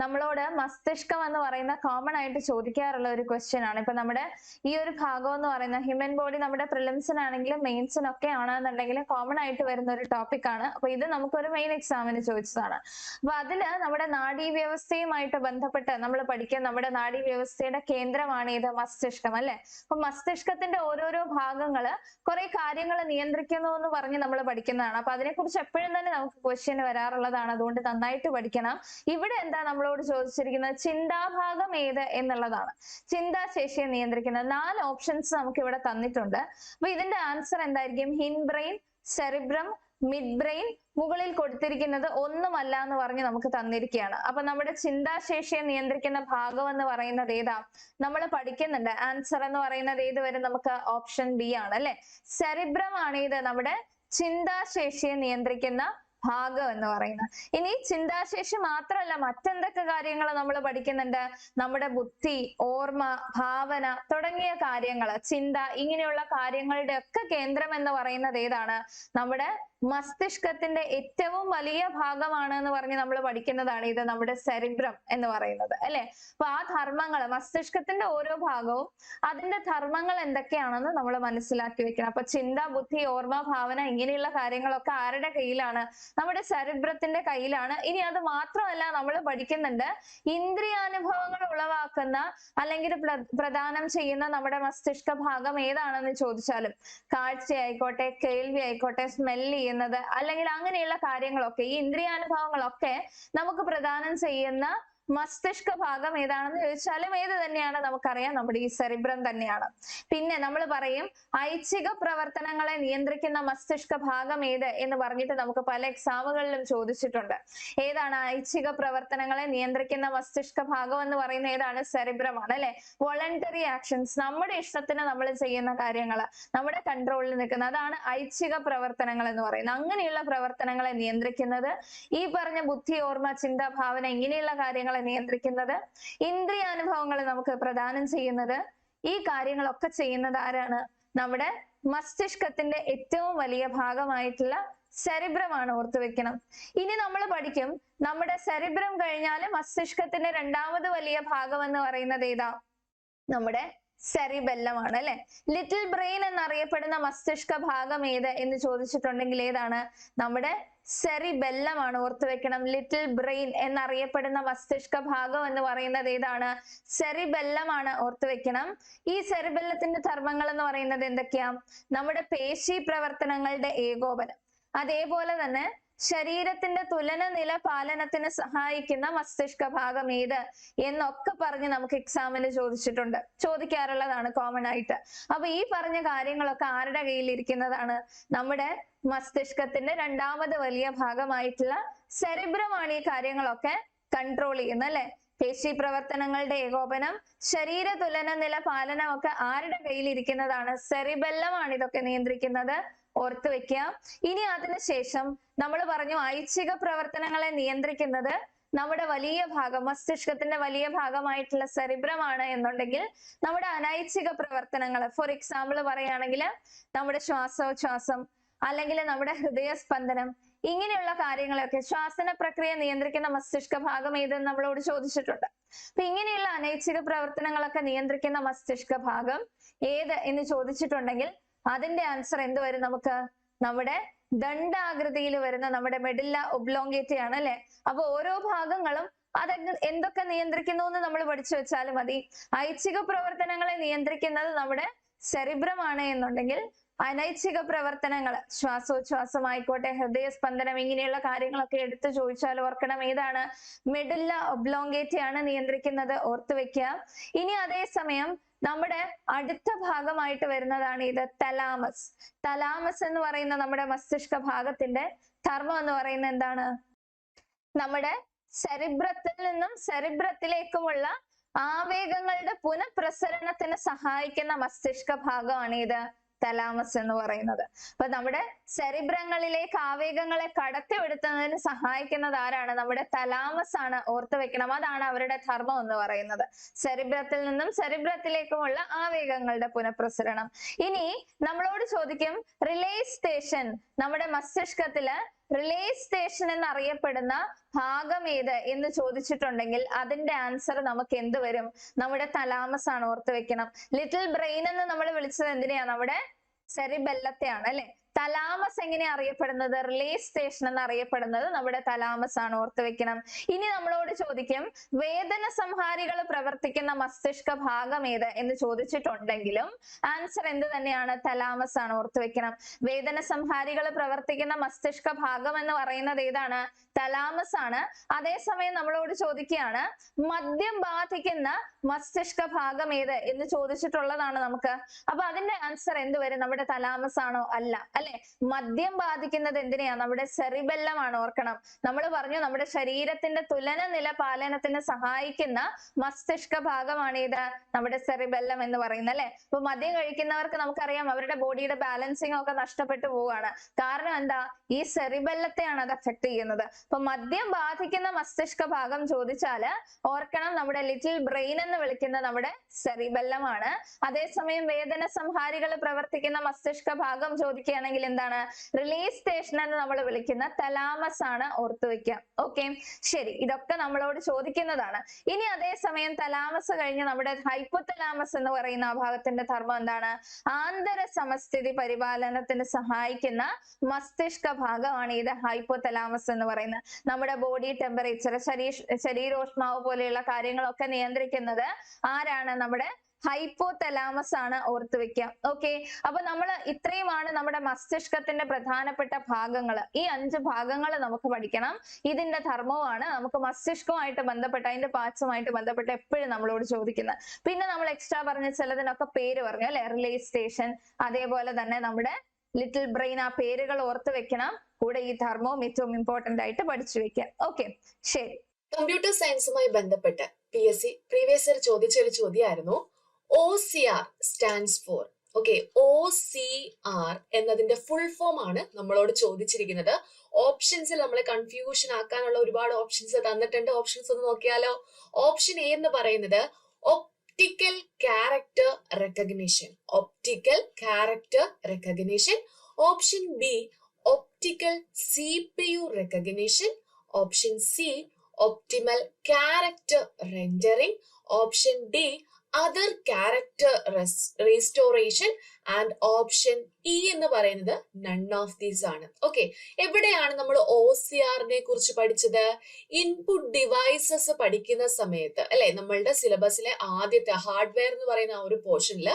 നമ്മളോട് മസ്തിഷ്കം എന്ന് പറയുന്ന കോമൺ ആയിട്ട് ചോദിക്കാറുള്ള ഒരു ക്വസ്റ്റ്യൻ ആണ്. ഇപ്പൊ നമ്മുടെ ഈ ഒരു ഭാഗം എന്ന് പറയുന്ന ഹ്യൂമൻ ബോഡി നമ്മുടെ പ്രിലിംസിനാണെങ്കിലും മെയിൻസിനൊക്കെ ആണെന്നുണ്ടെങ്കിലും കോമൺ ആയിട്ട് വരുന്ന ഒരു ടോപ്പിക് ആണ്. അപ്പൊ ഇത് നമുക്കൊരു മെയിൻ എക്സാമിന് ചോദിച്ചതാണ്. അപ്പൊ അതില് നമ്മുടെ നാഡീവ്യവസ്ഥയുമായിട്ട് ബന്ധപ്പെട്ട് നമ്മൾ പഠിക്കുന്ന നമ്മുടെ നാഡീവ്യവസ്ഥയുടെ കേന്ദ്രമാണ് ഇത്, മസ്തിഷ്കം അല്ലെ. അപ്പൊ മസ്തിഷ്കത്തിന്റെ ഓരോരോ ഭാഗങ്ങള് കുറെ കാര്യങ്ങൾ നിയന്ത്രിക്കുന്നു എന്ന് പറഞ്ഞ് നമ്മൾ പഠിക്കുന്നതാണ്. അപ്പൊ അതിനെക്കുറിച്ച് എപ്പോഴും തന്നെ നമുക്ക് ക്വസ്റ്റ്യൻ വരാറുള്ളതാണ്. അതുകൊണ്ട് നന്നായിട്ട് പഠിക്കണം. ഇവിടെ എന്താ നമ്മളോട് ചോദിച്ചിരിക്കുന്നത്, ചിന്താഭാഗം ഏത് എന്നുള്ളതാണ്. ചിന്താശേഷിയെ നിയന്ത്രിക്കുന്ന 4 ഓപ്ഷൻസ് നമുക്ക് ഇവിടെ തന്നിട്ടുണ്ട്. അപ്പൊ ഇതിന്റെ ആൻസർ എന്തായിരിക്കും, ഹിൻ ബ്രെയിൻ, സെറിബ്രം, മിഡ് ബ്രെയിൻ, മുകളിൽ കൊടുത്തിരിക്കുന്നത് ഒന്നുമല്ല എന്ന് പറഞ്ഞ് നമുക്ക് തന്നിരിക്കുകയാണ്. അപ്പൊ നമ്മുടെ ചിന്താശേഷിയെ നിയന്ത്രിക്കുന്ന ഭാഗം എന്ന് പറയുന്നത് ഏതാ, നമ്മൾ പഠിക്കുന്നുണ്ട്. ആൻസർ എന്ന് പറയുന്നത് ഏത് വരും, നമുക്ക് ഓപ്ഷൻ ബി ആണ് അല്ലെ. സെറിബ്രം ആണ് ഇത് നമ്മുടെ ചിന്താശേഷിയെ നിയന്ത്രിക്കുന്ന ഭാഗം എന്ന് പറയുന്നത്. ഇനി ചിന്താശേഷി മാത്രമല്ല, മറ്റെന്തൊക്കെ കാര്യങ്ങൾ നമ്മൾ പഠിക്കുന്നുണ്ട്, നമ്മുടെ ബുദ്ധി, ഓർമ്മ, ഭാവന തുടങ്ങിയ കാര്യങ്ങൾ, ചിന്ത, ഇങ്ങനെയുള്ള കാര്യങ്ങളുടെ ഒക്കെ കേന്ദ്രം എന്ന് പറയുന്നത് ഏതാണ്, നമ്മുടെ മസ്തിഷ്കത്തിന്റെ ഏറ്റവും വലിയ ഭാഗമാണ് എന്ന് പറഞ്ഞ് നമ്മൾ പഠിക്കുന്നതാണ് ഇത് നമ്മുടെ സെറിബ്രം എന്ന് പറയുന്നത് അല്ലെ. അപ്പൊ ആ ധർമ്മങ്ങൾ, മസ്തിഷ്കത്തിന്റെ ഓരോ ഭാഗവും അതിന്റെ ധർമ്മങ്ങൾ എന്തൊക്കെയാണെന്ന് നമ്മൾ മനസ്സിലാക്കി വെക്കണം. അപ്പൊ ചിന്ത, ബുദ്ധി, ഓർമ്മ, ഭാവന ഇങ്ങനെയുള്ള കാര്യങ്ങളൊക്കെ ആരുടെ കയ്യിലാണ്, നമ്മുടെ സെറിബ്രത്തിന്റെ കയ്യിലാണ്. ഇനി അത് മാത്രമല്ല, നമ്മൾ പഠിക്കുന്നുണ്ട് ഇന്ദ്രിയാനുഭവങ്ങൾ ഉളവാക്കുന്ന അല്ലെങ്കിൽ പ്രദാനം ചെയ്യുന്ന നമ്മുടെ മസ്തിഷ്ക ഭാഗം ഏതാണെന്ന് ചോദിച്ചാലും, കാഴ്ച ആയിക്കോട്ടെ, കേൾവി ആയിക്കോട്ടെ, സ്മെല്ല് ചെയ്യുന്നത് അല്ലെങ്കിൽ അങ്ങനെയുള്ള കാര്യങ്ങളൊക്കെ, ഈ ഇന്ദ്രിയാനുഭവങ്ങളൊക്കെ നമുക്ക് പ്രദാനം ചെയ്യുന്ന മസ്തിഷ്ക ഭാഗം ഏതാണെന്ന് ചോദിച്ചാലും ഏത് തന്നെയാണ്, നമുക്കറിയാം നമ്മുടെ ഈ സെറിബ്രം തന്നെയാണ്. പിന്നെ നമ്മൾ പറയും ഐച്ഛിക പ്രവർത്തനങ്ങളെ നിയന്ത്രിക്കുന്ന മസ്തിഷ്ക ഭാഗം ഏത് എന്ന് പറഞ്ഞിട്ട് നമുക്ക് പല എക്സാമുകളിലും ചോദിച്ചിട്ടുണ്ട്. ഏതാണ് ഐച്ഛിക പ്രവർത്തനങ്ങളെ നിയന്ത്രിക്കുന്ന മസ്തിഷ്ക ഭാഗം എന്ന് പറയുന്നത് ഏതാണ്, സെറിബ്രം ആണ് അല്ലെ. വോളണ്ടറി ആക്ഷൻസ്, നമ്മുടെ ഇഷ്ടത്തിന് നമ്മൾ ചെയ്യുന്ന കാര്യങ്ങൾ, നമ്മുടെ കൺട്രോളിൽ നിൽക്കുന്ന, അതാണ് ഐച്ഛിക പ്രവർത്തനങ്ങൾ എന്ന് പറയുന്നത്. അങ്ങനെയുള്ള പ്രവർത്തനങ്ങളെ നിയന്ത്രിക്കുന്നത്, ഈ പറഞ്ഞ ബുദ്ധി, ഓർമ്മ, ചിന്ത, ഭാവന ഇങ്ങനെയുള്ള കാര്യങ്ങൾ നിയന്ത്രിക്കുന്നത്, ഇന്ദ്രിയാനുഭവങ്ങൾ നമുക്ക് പ്രദാനം ചെയ്യുന്നത്, ഈ കാര്യങ്ങളൊക്കെ ചെയ്യുന്നത് ആരാണ്, നമ്മുടെ മസ്തിഷ്കത്തിന്റെ ഏറ്റവും വലിയ ഭാഗമായിട്ടുള്ള സെറിബ്രമാണ്. ഓർത്തു വെക്കണം. ഇനി നമ്മൾ പഠിക്കും നമ്മുടെ സെറിബ്രം കഴിഞ്ഞാൽ മസ്തിഷ്കത്തിന്റെ രണ്ടാമത് വലിയ ഭാഗം എന്ന് പറയുന്നത് ഏതാ, നമ്മുടെ സെറിബെല്ലം ആണ് അല്ലെ. ലിറ്റിൽ ബ്രെയിൻ എന്നറിയപ്പെടുന്ന മസ്തിഷ്ക ഭാഗം ഏത് എന്ന് ചോദിച്ചിട്ടുണ്ടെങ്കിൽ ഏതാണ്? നമ്മുടെ സെറിബെല്ലം ആണ്. ഓർത്തു വെക്കണം. ലിറ്റിൽ ബ്രെയിൻ എന്നറിയപ്പെടുന്ന മസ്തിഷ്ക ഭാഗം എന്ന് പറയുന്നത് ഏതാണ്? സെറിബെല്ലം ആണ്. ഓർത്തു വെക്കണം. ഈ സെറിബെല്ലത്തിന്റെ ധർമ്മങ്ങൾ എന്ന് പറയുന്നത് എന്തൊക്കെയാ? നമ്മുടെ പേശി പ്രവർത്തനങ്ങളുടെ ഏകോപനം, അതേപോലെ തന്നെ ശരീരത്തിന്റെ തുലന നില പാലനത്തിന് സഹായിക്കുന്ന മസ്തിഷ്ക ഭാഗം ഏത് എന്നൊക്കെ പറഞ്ഞ് നമുക്ക് എക്സാമിന് ചോദിക്കാറുള്ളതാണ് കോമൺ ആയിട്ട്. അപ്പൊ ഈ പറഞ്ഞ കാര്യങ്ങളൊക്കെ ആരുടെ കയ്യിൽ ഇരിക്കുന്നതാണ്? നമ്മുടെ മസ്തിഷ്കത്തിന്റെ രണ്ടാമത് വലിയ ഭാഗമായിട്ടുള്ള സെറിബ്രമാണ് ഈ കാര്യങ്ങളൊക്കെ കൺട്രോൾ ചെയ്യുന്നത് അല്ലെ. പേശി പ്രവർത്തനങ്ങളുടെ ഏകോപനം, ശരീര തുലന നില പാലനം ഒക്കെ ആരുടെ കയ്യിൽ ഇരിക്കുന്നതാണ്? സെറിബെല്ലമാണ് ഇതൊക്കെ നിയന്ത്രിക്കുന്നത്. ഓർത്തു വെക്കുക. ഇനി അതിനുശേഷം നമ്മൾ പറഞ്ഞു ഐച്ഛിക പ്രവർത്തനങ്ങളെ നിയന്ത്രിക്കുന്നത് നമ്മുടെ വലിയ ഭാഗം, മസ്തിഷ്കത്തിന്റെ വലിയ ഭാഗമായിട്ടുള്ള സെറിബ്രമാണ് എന്നുണ്ടെങ്കിൽ നമ്മുടെ അനൈച്ഛിക പ്രവർത്തനങ്ങൾ, ഫോർ എക്സാമ്പിൾ പറയുകയാണെങ്കിൽ നമ്മുടെ ശ്വാസോച്ഛ്വാസം അല്ലെങ്കിൽ നമ്മുടെ ഹൃദയസ്പന്ദനം, ഇങ്ങനെയുള്ള കാര്യങ്ങളൊക്കെ, ശ്വാസന പ്രക്രിയ നിയന്ത്രിക്കുന്ന മസ്തിഷ്ക ഭാഗം ഏതെന്ന് നമ്മളോട് ചോദിച്ചിട്ടുണ്ട്. അപ്പൊ ഇങ്ങനെയുള്ള അനൈച്ഛിക പ്രവർത്തനങ്ങളൊക്കെ നിയന്ത്രിക്കുന്ന മസ്തിഷ്ക ഭാഗം ഏത് എന്ന് ചോദിച്ചിട്ടുണ്ടെങ്കിൽ അതിന്റെ ആൻസർ എന്ത് വരും? നമുക്ക് നമ്മുടെ ദണ്ഡാകൃതിയിൽ വരുന്ന നമ്മുടെ മെഡില്ല ഒബ്ലോങ്കേറ്റ ആണ് അല്ലെ. അപ്പൊ ഓരോ ഭാഗങ്ങളും അത് എന്തൊക്കെ നിയന്ത്രിക്കുന്നു എന്ന് നമ്മൾ പഠിച്ചു വെച്ചാൽ മതി. ഐച്ഛിക പ്രവർത്തനങ്ങളെ നിയന്ത്രിക്കുന്നത് നമ്മുടെ സെറിബ്രമാണ് എന്നുണ്ടെങ്കിൽ അനൈച്ഛിക പ്രവർത്തനങ്ങൾ, ശ്വാസോച്ഛ്വാസം ആയിക്കോട്ടെ, ഹൃദയസ്പന്ദനം, ഇങ്ങനെയുള്ള കാര്യങ്ങളൊക്കെ എടുത്തു ചോദിച്ചാൽ ഓർക്കണം ഏതാണ്? മെഡില്ല ഒബ്ലോങ്കേറ്റ ആണ് നിയന്ത്രിക്കുന്നത്. ഓർത്തു വെക്കുക. ഇനി അതേസമയം നമ്മുടെ അടുത്ത ഭാഗമായിട്ട് വരുന്നതാണ് ഇത് തലാമസ്. തലാമസ് എന്ന് പറയുന്ന നമ്മുടെ മസ്തിഷ്ക ഭാഗത്തിന്റെ ധർമ്മം എന്ന് പറയുന്നത് എന്താണ്? നമ്മുടെ സെറിബ്രത്തിൽ നിന്നും സെറിബ്രത്തിലേക്കുമുള്ള ആവേഗങ്ങളുടെ പുനഃപ്രസരണത്തിന് സഹായിക്കുന്ന മസ്തിഷ്ക ഭാഗമാണ് ഇത് തലാമസ് എന്ന് പറയുന്നത്. അപ്പൊ നമ്മുടെ സെറിബ്രങ്ങളിലേക്ക് ആവേഗങ്ങളെ കടത്തിവിടുന്നതിന് സഹായിക്കുന്നത് ആരാണ്? നമ്മുടെ തലാമസ് ആണ്. ഓർത്തു വെക്കണം. അതാണ് അവരുടെ ധർമ്മം എന്ന് പറയുന്നത്. സെറിബ്രത്തിൽ നിന്നും സെറിബ്രത്തിലേക്കുമുള്ള ആവേഗങ്ങളുടെ പുനഃപ്രസരണം. ഇനി നമ്മളോട് ചോദിക്കും റിലേ സ്റ്റേഷൻ, നമ്മുടെ മസ്തിഷ്കത്തില് റിലേ സ്റ്റേഷൻ എന്നറിയപ്പെടുന്ന ഭാഗം ഏത് എന്ന് ചോദിച്ചിട്ടുണ്ടെങ്കിൽ അതിന്റെ ആൻസർ നമുക്ക് എന്ത് വരും? നമ്മുടെ തലാമസ് ആണ്. ഓർത്തു വെക്കണം. ലിറ്റിൽ ബ്രെയിൻ എന്ന് നമ്മൾ വിളിച്ചത് എന്തിനെയാ? നമ്മുടെ സെറിബെല്ലത്തെയാണ് അല്ലെ. തലാമസ് എങ്ങനെ അറിയപ്പെടുന്നത്? റിലേ സ്റ്റേഷൻ എന്ന് അറിയപ്പെടുന്നത് നമ്മുടെ തലാമസ് ആണ്. ഓർത്തു വെക്കണം. ഇനി നമ്മളോട് ചോദിക്കും വേദന സംഹാരികൾ പ്രവർത്തിക്കുന്ന മസ്തിഷ്ക ഭാഗം ഏത് എന്ന് ചോദിച്ചിട്ടുണ്ടെങ്കിലും ആൻസർ എന്ത് തന്നെയാണ്? തലാമസ് ആണ്. ഓർത്തു വെക്കണം. വേദന സംഹാരികൾ പ്രവർത്തിക്കുന്ന മസ്തിഷ്ക ഭാഗം എന്ന് പറയുന്നത് ഏതാണ്? തലാമസ് ആണ്. അതേസമയം നമ്മളോട് ചോദിക്കുകയാണ് മദ്യം ബാധിക്കുന്ന മസ്തിഷ്ക ഭാഗം ഏത് എന്ന് ചോദിച്ചിട്ടുള്ളതാണ് നമുക്ക്. അപ്പൊ അതിന്റെ ആൻസർ എന്ത് വരും? നമ്മുടെ തലാമസ് ആണോ? അല്ല അല്ലെ. മദ്യം ബാധിക്കുന്നത് എന്തിനെയാ? നമ്മുടെ സെറിബെല്ലം ആണ്. ഓർക്കണം. നമ്മൾ പറഞ്ഞു നമ്മുടെ ശരീരത്തിന്റെ തുലന നില പാലനത്തിന് സഹായിക്കുന്ന മസ്തിഷ്ക ഭാഗമാണ് ഇത് നമ്മുടെ സെറിബെല്ലം എന്ന് പറയുന്നത് അല്ലെ. അപ്പൊ മദ്യം കഴിക്കുന്നവർക്ക് നമുക്കറിയാം അവരുടെ ബോഡിയുടെ ബാലൻസിങ് ഒക്കെ നഷ്ടപ്പെട്ടു പോവുകയാണ്. കാരണം എന്താ? ഈ സെറിബെല്ലത്തെയാണ് അത് അഫക്ട് ചെയ്യുന്നത്. അപ്പൊ മദ്യം ബാധിക്കുന്ന മസ്തിഷ്ക ഭാഗം ചോദിച്ചാല് ഓർക്കണം നമ്മുടെ ലിറ്റിൽ ബ്രെയിൻ എന്ന് വിളിക്കുന്ന നമ്മുടെ സെറിബെല്ലം ആണ്. അതേസമയം വേദന സംഹാരികൾ പ്രവർത്തിക്കുന്ന മസ്തിഷ്ക ഭാഗം ചോദിക്കുകയാണെങ്കിൽ എന്താണ്? റിലീസ് സ്റ്റേഷൻ എന്ന് നമ്മൾ വിളിക്കുന്ന തലാമസ് ആണ്. ഓർത്തു വെക്കുക. ഓക്കെ, ശരി. ഇതൊക്കെ നമ്മളോട് ചോദിക്കുന്നതാണ്. ഇനി അതേസമയം തലാമസ് കഴിഞ്ഞ് നമ്മുടെ ഹൈപ്പോതലാമസ് എന്ന് പറയുന്ന ആ ഭാഗത്തിന്റെ ധർമ്മം എന്താണ്? ആന്തര സമസ്ഥിതി പരിപാലനത്തിന് സഹായിക്കുന്ന മസ്തിഷ്ക ഭാഗമാണ് ഇത് ഹൈപ്പോതലാമസ് എന്ന് പറയുന്നത്. നമ്മുടെ ബോഡി ടെമ്പറേച്ചർ, ശരീരോഷ്മാവ് പോലെയുള്ള കാര്യങ്ങളൊക്കെ നിയന്ത്രിക്കുന്നത് ആരാണ്? നമ്മുടെ ഹൈപ്പോതലാമസ് ആണ്. ഓർത്തു വെക്കുക. ഓക്കെ, അപ്പൊ നമ്മൾ ഇത്രയുമാണ് നമ്മുടെ മസ്തിഷ്കത്തിന്റെ പ്രധാനപ്പെട്ട ഭാഗങ്ങൾ. ഈ 5 ഭാഗങ്ങൾ നമുക്ക് പഠിക്കണം. ഇതിന്റെ ധർമ്മമാണ് നമുക്ക് മസ്തിഷ്കവുമായിട്ട് ബന്ധപ്പെട്ട് അതിന്റെ പാർട്സുമായിട്ട് ബന്ധപ്പെട്ട് എപ്പോഴും നമ്മളോട് ചോദിക്കുന്നത്. പിന്നെ നമ്മൾ എക്സ്ട്രാ പറഞ്ഞ ചിലതിനൊക്കെ പേര് പറഞ്ഞു അല്ലെ. റിലേ സ്റ്റേഷൻ, അതേപോലെ തന്നെ നമ്മുടെ ലിറ്റിൽ ബ്രെയിൻ, ആ പേരുകൾ ഓർത്ത് വെക്കണം. കൂടെ ഈ ധർമ്മവും ഏറ്റവും ഇമ്പോർട്ടന്റ് ആയിട്ട് പഠിച്ചു വെക്കാം. ഓക്കെ, ശരി. കമ്പ്യൂട്ടർ സയൻസുമായി ബന്ധപ്പെട്ട് PSC പ്രീവിയസ് ഇയർ ചോദിച്ച ഒരു ചോദ്യമായിരുന്നു OCR stands for. Okay, OCR എന്നതിന്റെ ഫുൾ ഫോം ആണ് നമ്മളോട് ചോദിച്ചിരിക്കുന്നത്. ഓപ്ഷൻസിൽ നമ്മളെ കൺഫ്യൂഷൻ ആക്കാനുള്ള ഒരുപാട് ഓപ്ഷൻസ് തന്നിട്ടുണ്ട്. ഓപ്ഷൻസ് ഒന്ന് നോക്കിയാലോ. ഓപ്ഷൻ എ എന്ന് പറയുന്നത് optical character recognition. Optical character recognition. Option B optical CPU recognition. Option C optimal character rendering. Option D other character restoration and option E എന്ന് പറയുന്നത് നൺ ഓഫ് ദീസ് ആണ്. Okay, എവിടെയാണ് നമ്മൾ OCRനെ കുറിച്ച് പഠിച്ചത്? ഇൻപുട്ട് ഡിവൈസസ് പഠിക്കുന്ന സമയത്ത് അല്ലെ, നമ്മളുടെ സിലബസിലെ ആദ്യത്തെ ഹാർഡ്വെയർ എന്ന് പറയുന്ന ആ ഒരു പോർഷനിൽ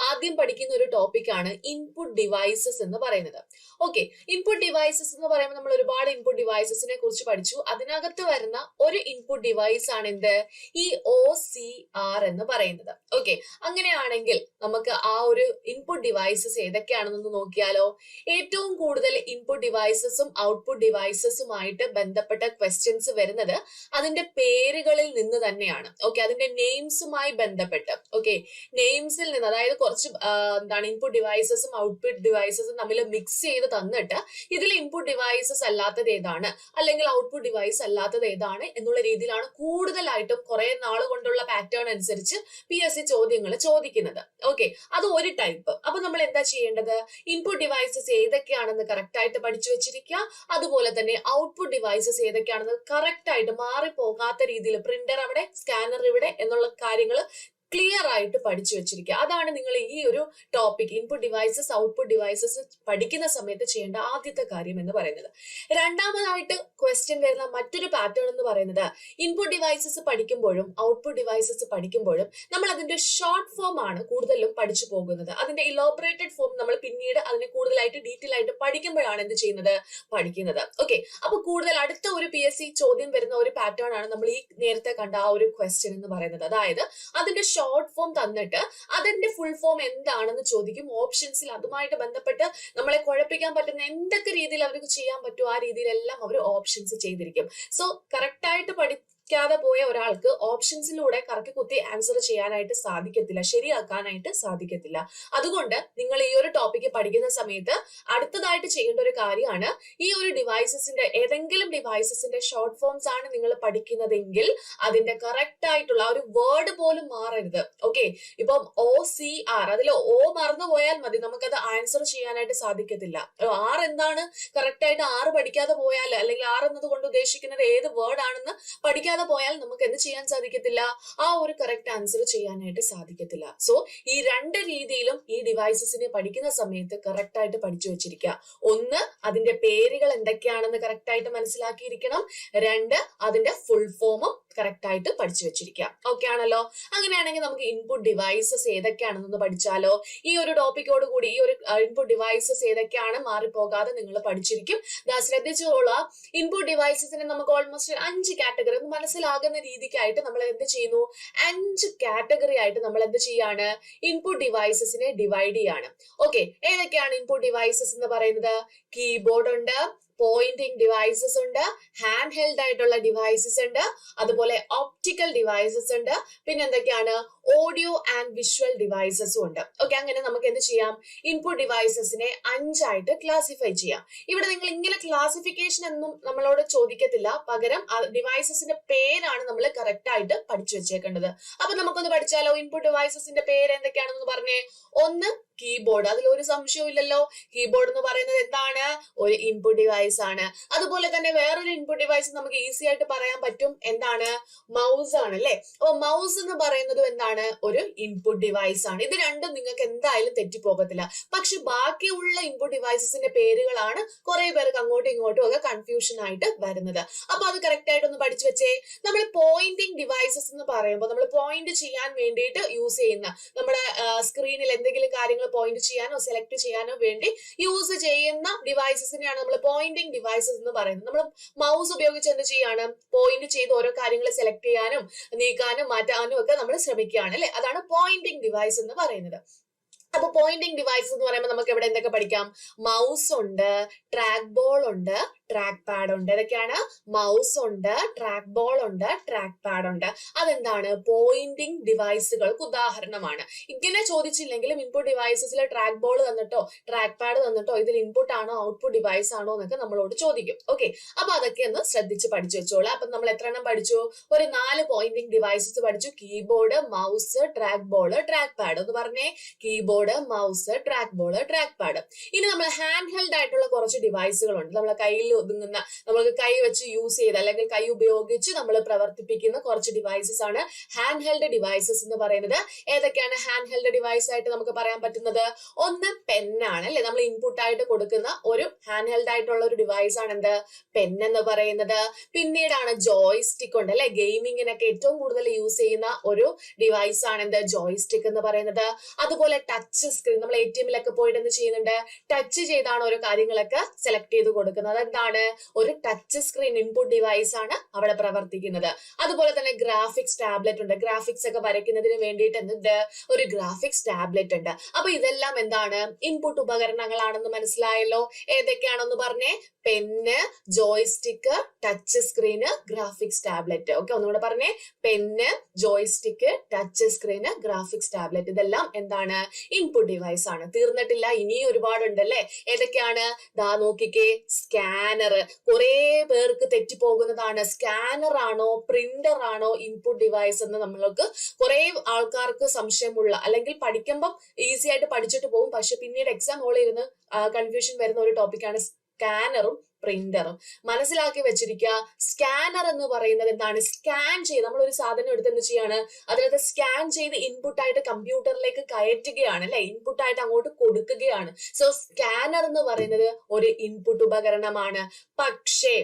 ആദ്യം പഠിക്കുന്ന ഒരു ടോപ്പിക്കാണ് ഇൻപുട്ട് ഡിവൈസസ് എന്ന് പറയുന്നത്. ഓക്കെ, ഇൻപുട്ട് ഡിവൈസസ് എന്ന് പറയുമ്പോൾ നമ്മൾ ഒരുപാട് ഇൻപുട്ട് ഡിവൈസസിനെ കുറിച്ച് പഠിച്ചു. അതിനകത്ത് വരുന്ന ഒരു ഇൻപുട്ട് ഡിവൈസ് ആണ് എന്ത്? ഈ OCR എന്ന് പറയുന്നത്. ഓക്കെ, അങ്ങനെയാണെങ്കിൽ നമുക്ക് ആ ഒരു ഇൻപുട്ട് ഡിവൈസസ് ഏതൊക്കെയാണെന്ന് നോക്കിയാലോ. ഏറ്റവും കൂടുതൽ ഇൻപുട്ട് ഡിവൈസസും ഔട്ട്പുട്ട് ഡിവൈസസുമായിട്ട് ബന്ധപ്പെട്ട ക്വസ്റ്റ്യൻസ് വരുന്നത് അതിന്റെ പേരുകളിൽ നിന്ന് തന്നെയാണ്. ഓക്കെ, അതിന്റെ നെയിംസുമായി ബന്ധപ്പെട്ട്. ഓക്കെ, നെയിംസിൽ നിന്ന്, അതായത് കുറച്ച് ഇൻപുട്ട് ഡിവൈസസും ഔട്ട്പുട്ട് ഡിവൈസസും തമ്മിൽ മിക്സ് ചെയ്ത് തന്നിട്ട് ഇതിൽ ഇൻപുട്ട് ഡിവൈസസ് അല്ലാത്തത് ഏതാണ് അല്ലെങ്കിൽ ഔട്ട്പുട്ട് ഡിവൈസ് അല്ലാത്തത് ഏതാണ് എന്നുള്ള രീതിയിലാണ് കൂടുതലായിട്ടും കുറെ നാൾ കൊണ്ടുള്ള പാറ്റേൺ അനുസരിച്ച് PSC ചോദ്യങ്ങൾ ചോദിക്കുന്നത്. ഓക്കെ, അത് ഒരു ടൈപ്പ്. അപ്പൊ നമ്മൾ എന്താ ചെയ്യേണ്ടത്? ഇൻപുട്ട് ഡിവൈസസ് ഏതൊക്കെയാണെന്ന് കറക്റ്റ് ആയിട്ട് പഠിച്ചു വെച്ചിരിക്കുക. അതുപോലെ തന്നെ ഔട്ട്പുട്ട് ഡിവൈസസ് ഏതൊക്കെയാണെന്ന് കറക്റ്റ് ആയിട്ട് മാറിപ്പോകാത്ത രീതിയിൽ പ്രിന്റർ അവിടെ, സ്കാനർ ഇവിടെ എന്നുള്ള കാര്യങ്ങൾ ക്ലിയർ ആയിട്ട് പഠിച്ചു വെച്ചിരിക്കുക. അതാണ് നിങ്ങൾ ഈ ഒരു topic input devices output devices പഠിക്കുന്ന സമയത്ത് ചെയ്യേണ്ട ആദ്യത്തെ കാര്യം എന്ന് പറയുന്നത്. രണ്ടാമതായിട്ട് ക്വസ്റ്റ്യൻ വരുന്ന മറ്റൊരു പാറ്റേൺ എന്ന് പറയുന്നത് ഇൻപുട്ട് ഡിവൈസസ് പഠിക്കുമ്പോഴും ഔട്ട്പുട്ട് ഡിവൈസസ് പഠിക്കുമ്പോഴും നമ്മൾ അതിന്റെ ഷോർട്ട് ഫോം ആണ് കൂടുതലും പഠിച്ചു പോകുന്നത്. അതിന്റെ ഇലോബറേറ്റഡ് ഫോം നമ്മൾ പിന്നീട് അതിനെ കൂടുതലായിട്ട് ഡീറ്റെയിൽ ആയിട്ട് പഠിക്കുമ്പോഴാണ് എന്ത് ചെയ്യുന്നത്? പഠിക്കുന്നത്. ഓക്കെ, അപ്പൊ കൂടുതൽ അടുത്ത ഒരു PSC ചോദ്യം വരുന്ന ഒരു പാറ്റേൺ ആണ് നമ്മൾ ഈ നേരത്തെ കണ്ട ആ ഒരു ക്വസ്റ്റ്യൻ എന്ന് പറയുന്നത്. അതായത് അതിന്റെ ഷോർട്ട് ഫോം തന്നിട്ട് അതിന്റെ ഫുൾ ഫോം എന്താണെന്ന് ചോദിക്കും. ഓപ്ഷൻസിൽ അതുമായിട്ട് ബന്ധപ്പെട്ട് നമ്മളെ കുഴപ്പിക്കാൻ പറ്റുന്ന എന്തൊക്കെ രീതിയിൽ അവർക്ക് ചെയ്യാൻ പറ്റുമോ ആ രീതിയിലെല്ലാം അവർ ഓപ്ഷൻസ് ചെയ്തിരിക്കും. സോ കറക്റ്റ് ആയിട്ട് പഠിക്കാതെ പോയ ഒരാൾക്ക് ഓപ്ഷൻസിലൂടെ കറക്കി കുത്തി ആൻസർ ചെയ്യാനായിട്ട് സാധിക്കത്തില്ല, ശരിയാക്കാനായിട്ട് സാധിക്കത്തില്ല. അതുകൊണ്ട് നിങ്ങൾ ഈ ഒരു ടോപ്പിക്ക് പഠിക്കുന്ന സമയത്ത് അടുത്തതായിട്ട് ചെയ്യേണ്ട ഒരു കാര്യമാണ് ഈ ഒരു ഡിവൈസസിന്റെ ഏതെങ്കിലും ഡിവൈസസിന്റെ ഷോർട്ട് ഫോംസ് ആണ് നിങ്ങൾ പഠിക്കുന്നതെങ്കിൽ അതിന്റെ കറക്റ്റ് ആയിട്ടുള്ള ഒരു വേർഡ് പോലും മാറരുത്. ഓക്കെ, ഇപ്പം OCR അതിൽ O മറന്നു പോയാൽ മതി, നമുക്കത് ആൻസർ ചെയ്യാനായിട്ട് സാധിക്കത്തില്ല. R എന്താണ് കറക്റ്റ് ആയിട്ട് R പഠിക്കാതെ പോയാൽ അല്ലെങ്കിൽ R എന്നത് കൊണ്ട് ഉദ്ദേശിക്കുന്നത് ഏത് വേർഡ് ആണെന്ന് പഠിക്കാതെ പോയാൽ നമുക്ക് എന്ത് ചെയ്യാൻ സാധിക്കത്തില്ല? ആ ഒരു കറക്റ്റ് ആൻസർ ചെയ്യാനായിട്ട് സാധിക്കത്തില്ല. സോ ഈ രണ്ട് രീതിയിലും ഈ ഡിവൈസസിനെ പഠിക്കുന്ന സമയത്ത് കറക്റ്റ് ആയിട്ട് പഠിച്ചു വെച്ചിരിക്കുക. ഒന്ന്, അതിന്റെ പേരുകൾ എന്തൊക്കെയാണെന്ന് കറക്റ്റ് ആയിട്ട് മനസ്സിലാക്കിയിരിക്കണം. രണ്ട്, അതിന്റെ ഫുൾ ഫോമും കറക്റ്റ് ആയിട്ട് പഠിച്ചു വെച്ചിരിക്കുക. ഓക്കെ ആണല്ലോ? അങ്ങനെയാണെങ്കിൽ നമുക്ക് ഇൻപുട്ട് ഡിവൈസസ് ഏതൊക്കെയാണെന്നൊന്ന് പഠിച്ചാലോ. ഈ ഒരു ടോപ്പിക്കോട് കൂടി ഈ ഒരു ഇൻപുട്ട് ഡിവൈസസ് ഏതൊക്കെയാണ് മാറിപ്പോകാതെ നിങ്ങൾ പഠിച്ചിരിക്കും. ശ്രദ്ധിച്ചോളൂ, ഇൻപുട്ട് ഡിവൈസസിനെ നമുക്ക് ഓൾമോസ്റ്റ് 5 കാറ്റഗറി ഒന്ന് മനസ്സിലാകുന്ന രീതിക്കായിട്ട് നമ്മൾ എന്ത് ചെയ്യുന്നു? 5 കാറ്റഗറി ആയിട്ട് നമ്മൾ എന്ത് ചെയ്യാണ്? ഇൻപുട്ട് ഡിവൈസസിനെ ഡിവൈഡ് ചെയ്യാണ്. ഓക്കെ, ഏതൊക്കെയാണ് ഇൻപുട്ട് ഡിവൈസസ് എന്ന് പറയുന്നത്? കീബോർഡ് ഉണ്ട്, പോയിന്റിംഗ് ഡിവൈസസ് ഉണ്ട്, ഹാൻഡ് ഹെൽഡ് ആയിട്ടുള്ള ഡിവൈസസ് ഉണ്ട്, അതുപോലെ ഒപ്റ്റിക്കൽ ഡിവൈസസ് ഉണ്ട്, പിന്നെ എന്തൊക്കെയാണ്? ഓഡിയോ ആൻഡ് വിഷ്വൽ ഡിവൈസസും ഉണ്ട്. ഓക്കെ, അങ്ങനെ നമുക്ക് എന്ത് ചെയ്യാം? ഇൻപുട്ട് ഡിവൈസസിനെ 5 ആയിട്ട് ക്ലാസിഫൈ ചെയ്യാം. ഇവിടെ നിങ്ങൾ ഇങ്ങനെ ക്ലാസിഫിക്കേഷൻ ഒന്നും നമ്മളോട് ചോദിക്കത്തില്ല, പകരം ഡിവൈസസിന്റെ പേരാണ് നമ്മൾ കറക്റ്റ് ആയിട്ട് പഠിച്ചു വെച്ചേക്കേണ്ടത്. അപ്പൊ നമുക്കൊന്ന് പഠിച്ചാലോ? ഇൻപുട്ട് ഡിവൈസസിന്റെ പേര് എന്തൊക്കെയാണെന്ന് പറഞ്ഞേ. ഒന്ന്, കീബോർഡ്. അതിൽ ഒരു സംശയവും ഇല്ലല്ലോ. കീബോർഡ് എന്ന് പറയുന്നത് എന്താണ്? ഒരു ഇൻപുട്ട് ഡിവൈസ് ആണ്. അതുപോലെ തന്നെ വേറൊരു ഇൻപുട്ട് ഡിവൈസ് നമുക്ക് ഈസി ആയിട്ട് പറയാൻ പറ്റും. എന്താണ്? മൗസ് ആണ് അല്ലെ? അപ്പൊ മൗസ് എന്ന് പറയുന്നത് എന്താണ്? ഒരു ഇൻപുട്ട് ഡിവൈസ് ആണ്. ഇത് രണ്ടും നിങ്ങൾക്ക് എന്തായാലും തെറ്റിപ്പോകത്തില്ല. പക്ഷെ ബാക്കിയുള്ള ഇൻപുട്ട് ഡിവൈസസിന്റെ പേരുകളാണ് കുറെ പേർക്ക് അങ്ങോട്ടും ഇങ്ങോട്ടും ഒക്കെ കൺഫ്യൂഷൻ ആയിട്ട് വരുന്നത്. അപ്പൊ അത് കറക്റ്റ് ആയിട്ട് ഒന്ന് പഠിച്ചു വെച്ചേ. നമ്മൾ പോയിന്റിംഗ് ഡിവൈസസ് എന്ന് പറയുമ്പോൾ നമ്മൾ പോയിന്റ് ചെയ്യാൻ വേണ്ടിയിട്ട് യൂസ് ചെയ്യുന്ന, നമ്മുടെ സ്ക്രീനിൽ എന്തെങ്കിലും കാര്യങ്ങൾ പോയിന്റ് ചെയ്യാനോ സെലക്ട് ചെയ്യാനോ വേണ്ടി യൂസ് ചെയ്യുന്ന ഡിവൈസസിനെയാണ് നമ്മൾ പോയിന്റിംഗ് ഡിവൈസസ് എന്ന് പറയുന്നത്. നമ്മൾ മൗസ് ഉപയോഗിച്ച് എന്ത് ചെയ്യാണ്? പോയിന്റ് ചെയ്ത് ഓരോ കാര്യങ്ങൾ സെലക്ട് ചെയ്യാനും നീക്കാനും മാറ്റാനും ഒക്കെ നമ്മൾ ശ്രമിക്കുകയാണ് അല്ലെ? അതാണ് പോയിന്റിംഗ് ഡിവൈസ് എന്ന് പറയുന്നത്. അപ്പൊ പോയിന്റിംഗ് ഡിവൈസ് എന്ന് പറയുമ്പോൾ നമുക്ക് ഇവിടെ എന്തൊക്കെ പഠിക്കാം? മൗസ് ഉണ്ട്, ട്രാക്ക് ബോൾ ഉണ്ട്, ട്രാക്ക് പാഡ് ഉണ്ട്. ഇതൊക്കെയാണ് മൗസ് ഉണ്ട്, ട്രാക്ക് ബോൾ ഉണ്ട്, ട്രാക്ക് പാഡ് ഉണ്ട്. അതെന്താണ്? പോയിന്റിംഗ് ഡിവൈസുകൾക്ക് ഉദാഹരണമാണ്. ഇങ്ങനെ ചോദിച്ചില്ലെങ്കിലും ഇൻപുട്ട് ഡിവൈസസിൽ ട്രാക്ക് ബോൾ തന്നിട്ടോ ട്രാക്ക് പാഡ് തന്നിട്ടോ ഇതിൽ ഇൻപുട്ട് ആണോ ഔട്ട്പുട്ട് ഡിവൈസ് ആണോ എന്നൊക്കെ നമ്മളോട് ചോദിക്കും. ഓക്കെ, അപ്പൊ അതൊക്കെ ഒന്ന് ശ്രദ്ധിച്ച് പഠിച്ചു വെച്ചോളാം. അപ്പൊ നമ്മൾ എത്ര എണ്ണം പഠിച്ചു? ഒരു 4 പോയിന്റിംഗ് ഡിവൈസസ് പഠിച്ചു. Keyboard, mouse, track ball, track pad. ഒന്ന് പറഞ്ഞേ. Keyboard, board, mouse, track ball, track pad. ഇനി നമ്മൾ ഹാൻഡ് ഹെൽഡ് ആയിട്ടുള്ള കുറച്ച് ഡിവൈസുകളുണ്ട്. നമ്മളെ കയ്യിൽ ഒതുങ്ങുന്ന, നമുക്ക് കൈ വെച്ച് യൂസ് ചെയ്ത് അല്ലെങ്കിൽ കൈ ഉപയോഗിച്ച് നമ്മൾ പ്രവർത്തിപ്പിക്കുന്ന കുറച്ച് ഡിവൈസസ് ആണ് ഹാൻഡ് ഹെൽഡ് ഡിവൈസസ് എന്ന് പറയുന്നത്. ഏതൊക്കെയാണ് ഹാൻഡ് ഹെൽഡ് ഡിവൈസ് ആയിട്ട് നമുക്ക് പറയാൻ പറ്റുന്നത്? ഒന്ന് പെന്നാണ് അല്ലെ, നമ്മൾ ഇൻപുട്ട് ആയിട്ട് കൊടുക്കുന്ന ഒരു ഹാൻഡ് ഹെൽഡ് ആയിട്ടുള്ള ഒരു ഡിവൈസ് ആണ് എന്ത്? പെൻ എന്ന് പറയുന്നത്. പിന്നീടാണ് ജോയ്സ്റ്റിക് ഉണ്ട് അല്ലെ, ഗെയിമിങ്ങിനൊക്കെ ഏറ്റവും കൂടുതൽ യൂസ് ചെയ്യുന്ന ഒരു ഡിവൈസ് ആണ് എന്ത്? ജോയ്സ്റ്റിക് എന്ന് പറയുന്നത്. അതുപോലെ ടച്ച് സ്ക്രീൻ, നമ്മൾ ATM-ലൊക്കെ പോയിട്ട് എന്ത് ചെയ്യുന്നുണ്ട്? ടച്ച് ചെയ്താണ് ഓരോ കാര്യങ്ങളൊക്കെ സെലക്ട് ചെയ്ത് കൊടുക്കുന്നത്. അതെന്താണ്? ഒരു ടച്ച് സ്ക്രീൻ ഇൻപുട്ട് ഡിവൈസ് ആണ് അവിടെ പ്രവർത്തിക്കുന്നത്. അതുപോലെ തന്നെ ഗ്രാഫിക്സ് ടാബ്ലറ്റ് ഉണ്ട്, ഗ്രാഫിക്സ് ഒക്കെ വരയ്ക്കുന്നതിന് വേണ്ടിയിട്ട് എന്തുണ്ട്? ഒരു ഗ്രാഫിക്സ് ടാബ്ലറ്റ് ഉണ്ട്. അപ്പൊ ഇതെല്ലാം എന്താണ്? ഇൻപുട്ട് ഉപകരണങ്ങളാണെന്ന് മനസ്സിലായല്ലോ. ഏതൊക്കെയാണെന്ന് പറഞ്ഞേ? Pen, joystick, touch screen, graphics tablet. Okay, ഒന്നുകൂടെ പറഞ്ഞേ. Pen, joystick, touch screen, graphics tablet. ഇതെല്ലാം എന്താണ്? ഇൻപുട്ട് ഡിവൈസ് ആണ്. തീർന്നിട്ടില്ല, ഇനിയും ഒരുപാടുണ്ടല്ലേ. ഏതൊക്കെയാണ്? ദാ നോക്കിക്കേ, സ്കാനർ. കുറെ പേർക്ക് തെറ്റിപ്പോകുന്നതാണ്. സ്കാനർ ആണോ പ്രിന്റർ ആണോ ഇൻപുട്ട് ഡിവൈസ് എന്ന് നമ്മൾക്ക് കുറെ ആൾക്കാർക്ക് സംശയമുള്ള, അല്ലെങ്കിൽ പഠിക്കുമ്പം ഈസി ആയിട്ട് പഠിച്ചിട്ട് പോകും, പക്ഷെ പിന്നീട് എക്സാം ഹോളിൽ ഇരുന്ന് കൺഫ്യൂഷൻ വരുന്ന ഒരു ടോപ്പിക്കാണ് സ്കാനറും പ്രിന്ററും. മനസ്സിലാക്കി വെച്ചിരിക്കുക. സ്കാനർ എന്ന് പറയുന്നത് എന്താണ്? സ്കാൻ ചെയ്ത് നമ്മൾ ഒരു സാധനം എടുത്ത് എന്ത് ചെയ്യാണ്? അതിനകത്ത് സ്കാൻ ചെയ്ത് ഇൻപുട്ട് ആയിട്ട് കമ്പ്യൂട്ടറിലേക്ക് കയറ്റുകയാണ് അല്ലെ, ഇൻപുട്ട് ആയിട്ട് അങ്ങോട്ട് കൊടുക്കുകയാണ്. സോ സ്കാനർ എന്ന് പറയുന്നത് ഒരു ഇൻപുട്ട് ഉപകരണമാണ്. പക്ഷേ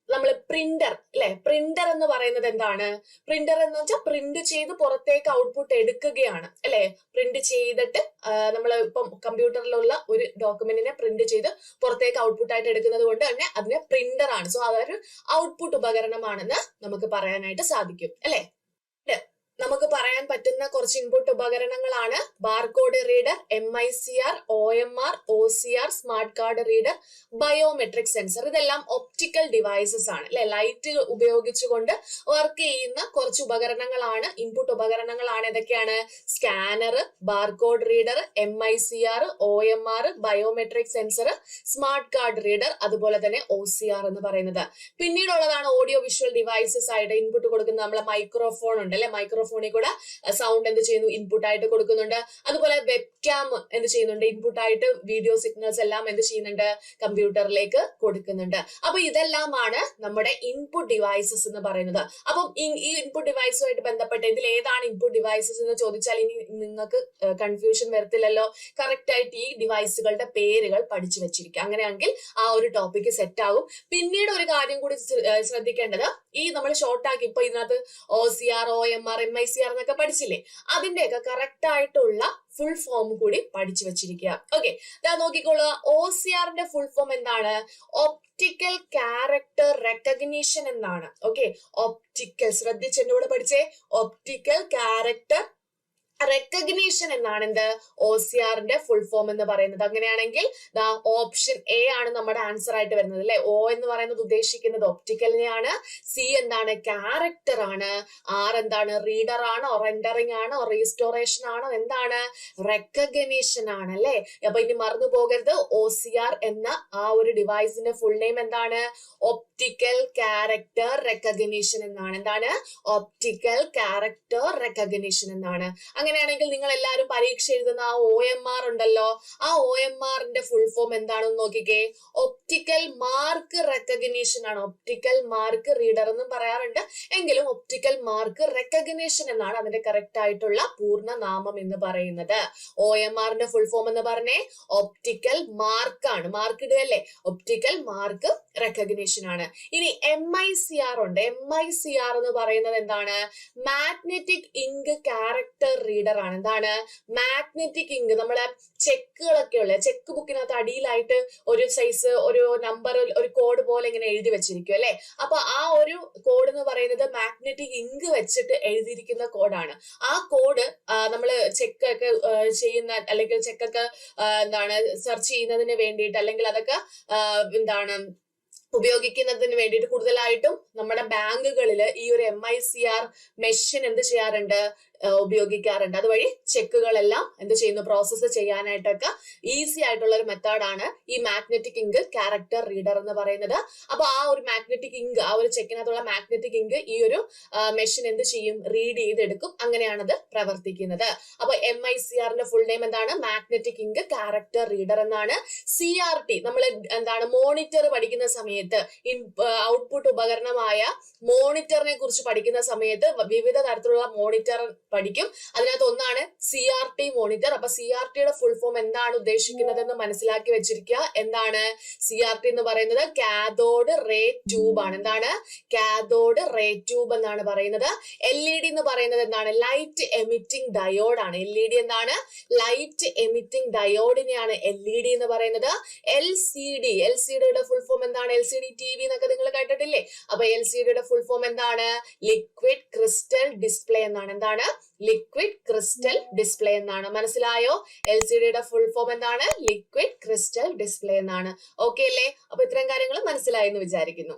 നമ്മൾ പ്രിന്റർ അല്ലെ, പ്രിന്റർ എന്ന് പറയുന്നത് എന്താണ്? പ്രിന്റർ എന്ന് വെച്ചാൽ പ്രിന്റ് ചെയ്ത് പുറത്തേക്ക് ഔട്ട്പുട്ട് എടുക്കുകയാണ് അല്ലെ. പ്രിന്റ് ചെയ്തിട്ട് നമ്മൾ ഇപ്പം കമ്പ്യൂട്ടറിലുള്ള ഒരു ഡോക്യുമെന്റിനെ പ്രിന്റ് ചെയ്ത് പുറത്തേക്ക് ഔട്ട്പുട്ട് ആയിട്ട് എടുക്കുന്നത് കൊണ്ട് തന്നെ അതിന് പ്രിന്റർ ആണ്. സോ അതൊരു ഔട്ട്പുട്ട് ഉപകരണമാണെന്ന് നമുക്ക് പറയാനായിട്ട് സാധിക്കും അല്ലെ. നമുക്ക് പറയാൻ പറ്റുന്ന കുറച്ച് ഇൻപുട്ട് ഉപകരണങ്ങളാണ് barcode reader, MICR, OMR, OCR, smart card reader, biometric sensor. ഇതെല്ലാം ഒപ്റ്റിക്കൽ ഡിവൈസസ് ആണ് അല്ലെ. ലൈറ്റ് ഉപയോഗിച്ചുകൊണ്ട് വർക്ക് ചെയ്യുന്ന കുറച്ച് ഉപകരണങ്ങളാണ്, ഇൻപുട്ട് ഉപകരണങ്ങളാണ്. ഏതൊക്കെയാണ്? Scanner, barcode reader, MICR, OMR, biometric sensor, smart card reader, അതുപോലെ തന്നെ OCR എന്ന് പറയുന്നത്. പിന്നീടുള്ളതാണ് ഓഡിയോ വിഷ്വൽ ഡിവൈസസ് ആയിട്ട് ഇൻപുട്ട് കൊടുക്കുന്ന നമ്മളെ മൈക്രോഫോൺ ഉണ്ട് അല്ലെ. മൈക്രോഫോണിൽ കൂടെ സൗണ്ട് എന്ത് ചെയ്യുന്നു? ഇൻപുട്ട് ആയിട്ട് കൊടുക്കുന്നുണ്ട്. അതുപോലെ വെബ് ക്യാം എന്ത് ചെയ്യുന്നുണ്ട്? ഇൻപുട്ട് ആയിട്ട് വീഡിയോ സിഗ്നൽസ് എല്ലാം എന്ത് ചെയ്യുന്നുണ്ട്? കമ്പ്യൂട്ടറിലേക്ക് കൊടുക്കുന്നുണ്ട്. അപ്പൊ ഇതെല്ലാമാണ് നമ്മുടെ ഇൻപുട്ട് ഡിവൈസസ് എന്ന് പറയുന്നത്. അപ്പം ഈ ഇൻപുട്ട് ഡിവൈസുമായിട്ട് ബന്ധപ്പെട്ട് ഇതിൽ ഏതാണ് ഇൻപുട്ട് ഡിവൈസസ് എന്ന് ചോദിച്ചാൽ ഇനി നിങ്ങൾക്ക് കൺഫ്യൂഷൻ വരത്തില്ലല്ലോ. കറക്റ്റ് ആയിട്ട് ഈ ഡിവൈസുകളുടെ പേരുകൾ പഠിച്ചു വെച്ചിരിക്കുക. അങ്ങനെയാണെങ്കിൽ ആ ഒരു ടോപ്പിക്ക് സെറ്റ് ആകും. പിന്നീട് ഒരു കാര്യം കൂടി ശ്രദ്ധിക്കേണ്ടത്, ഈ നമ്മൾ ഷോർട്ട് ആക്കി ഇപ്പൊ ഇതിനകത്ത് OCR, OMR, MICR എന്നൊക്കെ പഠിച്ചില്ലേ, അതിന്റെയൊക്കെ കറക്റ്റ് ആയിട്ടുള്ള ഫുൾ ഫോം കൂടി പഠിച്ചു വെച്ചിരിക്കുക. ഓക്കെ, നോക്കിക്കോളുക. OCRന്റെ ഫുൾ ഫോം എന്താണ്? ഒപ്റ്റിക്കൽ ക്യാരക്ടർ റെക്കഗ്നീഷൻ എന്നാണ്. ഓക്കെ, ഒപ്റ്റിക്കൽ, ശ്രദ്ധിച്ച് എന്റെ കൂടെ പഠിച്ചേ. ഒപ്റ്റിക്കൽ ക്യാരക്ടർ റെക്കഗ്നീഷൻ എന്നാണ് എന്ത്? OCRന്റെ ഫുൾ ഫോം എന്ന് പറയുന്നത്. അങ്ങനെയാണെങ്കിൽ ഓപ്ഷൻ A ആണ് നമ്മുടെ ആൻസർ ആയിട്ട് വരുന്നത് അല്ലെ. O എന്ന് പറയുന്നത് ഉദ്ദേശിക്കുന്നത് ഒപ്റ്റിക്കലിനെയാണ്. C എന്താണ്? ക്യാരക്ടർ ആണ്. R എന്താണ്? റീഡർ ആണോ, റെൻഡറിങ് ആണോ, റീസ്റ്റോറേഷൻ ആണോ, എന്താണ്? റെക്കഗ്നീഷൻ ആണ് അല്ലെ. അപ്പൊ ഇനി മറന്നു പോകരുത്, OCR എന്ന ആ ഒരു ഡിവൈസിന്റെ ഫുൾ നെയിം എന്താണ്? ഒപ്റ്റിക്കൽ ക്യാരക്ടർ റെക്കഗ്നീഷൻ എന്നാണ്. എന്താണ്? ഒപ്റ്റിക്കൽ ക്യാരക്ടർ റെക്കഗ്നീഷൻ എന്നാണ്. അങ്ങനെയാണെങ്കിൽ നിങ്ങൾ എല്ലാവരും പരീക്ഷ എഴുതുന്ന ആ OMR ഉണ്ടല്ലോ, ആ OMRന്റെ ഫുൾ ഫോം എന്താണെന്ന് നോക്കിക്കേ. ഒപ്റ്റിക്കൽ മാർക്ക് റെക്കഗ്നീഷൻ ആണ്. ഒപ്റ്റിക്കൽ മാർക്ക് റീഡർ എന്നും പറയാറുണ്ട്, എങ്കിലും ഒപ്റ്റിക്കൽ മാർക്ക് റെക്കഗ്നീഷൻ എന്നാണ് അതിന്റെ കറക്റ്റ് ആയിട്ടുള്ള പൂർണ്ണ നാമം എന്ന് പറയുന്നത്. OMRന്റെ ഫുൾ ഫോം എന്ന് പറഞ്ഞേ ഒപ്റ്റിക്കൽ മാർക്കാണ്. മാർക്ക് ഇടുകയല്ലേ, ഒപ്റ്റിക്കൽ മാർക്ക് റെക്കഗ്നീഷൻ ആണ്. ഇനി MICR ഉണ്ട്. MICR എന്ന് പറയുന്നത് എന്താണ്? മാഗ്നറ്റിക് ഇങ്ക് ക്യാരക്ടർ റീഡർ ആണ്. എന്താണ്? Magnetic ink. നമ്മളെ ചെക്കുകളൊക്കെ ഉള്ള ചെക്ക് ബുക്കിനകത്ത് അടിയിലായിട്ട് ഒരു സൈസ് ഒരു നമ്പർ, ഒരു കോഡ് പോലെ ഇങ്ങനെ എഴുതി വെച്ചിരിക്കും അല്ലെ. അപ്പൊ ആ ഒരു കോഡ് എന്ന് പറയുന്നത് മാഗ്നറ്റിക് ഇങ്ക് വെച്ചിട്ട് എഴുതിയിരിക്കുന്ന കോഡാണ്. ആ കോഡ് നമ്മള് ചെക്കൊക്കെ ചെയ്യുന്ന അല്ലെങ്കിൽ ചെക്കൊക്കെ എന്താണ് സെർച്ച് ചെയ്യുന്നതിന് വേണ്ടിയിട്ട്, അല്ലെങ്കിൽ അതൊക്കെ എന്താണ് ഉപയോഗിക്കുന്നതിന് വേണ്ടിയിട്ട് കൂടുതലായിട്ടും നമ്മുടെ ബാങ്കുകളിൽ ഈ ഒരു MICR മെഷീൻ എന്ത് ചെയ്യാറുണ്ട്? ഉപയോഗിക്കാറുണ്ട്. അതുവഴി ചെക്കുകളെല്ലാം എന്ത് ചെയ്യുന്നു, പ്രോസസ്സ് ചെയ്യാനായിട്ടൊക്കെ ഈസി ആയിട്ടുള്ള ഒരു മെത്തേഡാണ് ഈ മാഗ്നറ്റിക് ഇങ്ക് ക്യാരക്ടർ റീഡർ എന്ന് പറയുന്നത്. അപ്പൊ ആ ഒരു മാഗ്നറ്റിക് ഇങ്ക്, ആ ഒരു ചെക്കിനകത്തുള്ള മാഗ്നറ്റിക് ഇങ്ക് ഈ ഒരു മെഷീൻ എന്ത് ചെയ്യും, റീഡ് ചെയ്തെടുക്കും. അങ്ങനെയാണത് പ്രവർത്തിക്കുന്നത്. അപ്പൊ MICR ഫുൾ നെയിം എന്താണ്, മാഗ്നറ്റിക് ഇങ്ക് ക്യാരക്ടർ റീഡർ എന്നാണ്. CRT നമ്മൾ എന്താണ് മോണിറ്റർ പഠിക്കുന്ന സമയത്ത്, ഔട്ട്പുട്ട് ഉപകരണമായ മോണിറ്ററിനെ കുറിച്ച് പഠിക്കുന്ന സമയത്ത് വിവിധ തരത്തിലുള്ള മോണിറ്റർ പഠിക്കും. അതിനകത്ത് ഒന്നാണ് CRT മോണിറ്റർ. അപ്പൊ CRTയുടെ ഫുൾ ഫോം എന്താണ് ഉദ്ദേശിക്കുന്നത് എന്ന് മനസ്സിലാക്കി വെച്ചിരിക്കുക. എന്താണ് CRT എന്ന് പറയുന്നത്? കാഥോഡ് റേ ട്യൂബ് ആണ്. എന്താണ്? കാഥോഡ് റേ ട്യൂബ് എന്നാണ് പറയുന്നത്. LED എന്ന് പറയുന്നത് എന്താണ്? ലൈറ്റ് എമിറ്റിംഗ് ഡയോഡ് ആണ്. LED എന്താണ്? ലൈറ്റ് എമിറ്റിംഗ് ഡയോഡിനെയാണ് LED എന്ന് പറയുന്നത്. LCDയുടെ ഫുൾ ഫോം എന്താണ്? LCD TV എന്നൊക്കെ നിങ്ങൾ കേട്ടിട്ടില്ലേ? അപ്പൊ LCDയുടെ ഫുൾ ഫോം എന്താണ്? ലിക്വിഡ് ക്രിസ്റ്റൽ ഡിസ്പ്ലേ എന്നാണ്. എന്താണ്? ലിക്വിഡ് ക്രിസ്റ്റൽ ഡിസ്പ്ലേ എന്നാണ്. മനസ്സിലായോ? LCDയുടെ ഫുൾ ഫോം എന്താണ്? ലിക്വിഡ് ക്രിസ്റ്റൽ ഡിസ്പ്ലേ എന്നാണ്. ഓക്കെ അല്ലേ? അപ്പൊ ഇത്തരം കാര്യങ്ങൾ മനസ്സിലായെന്ന് വിചാരിക്കുന്നു.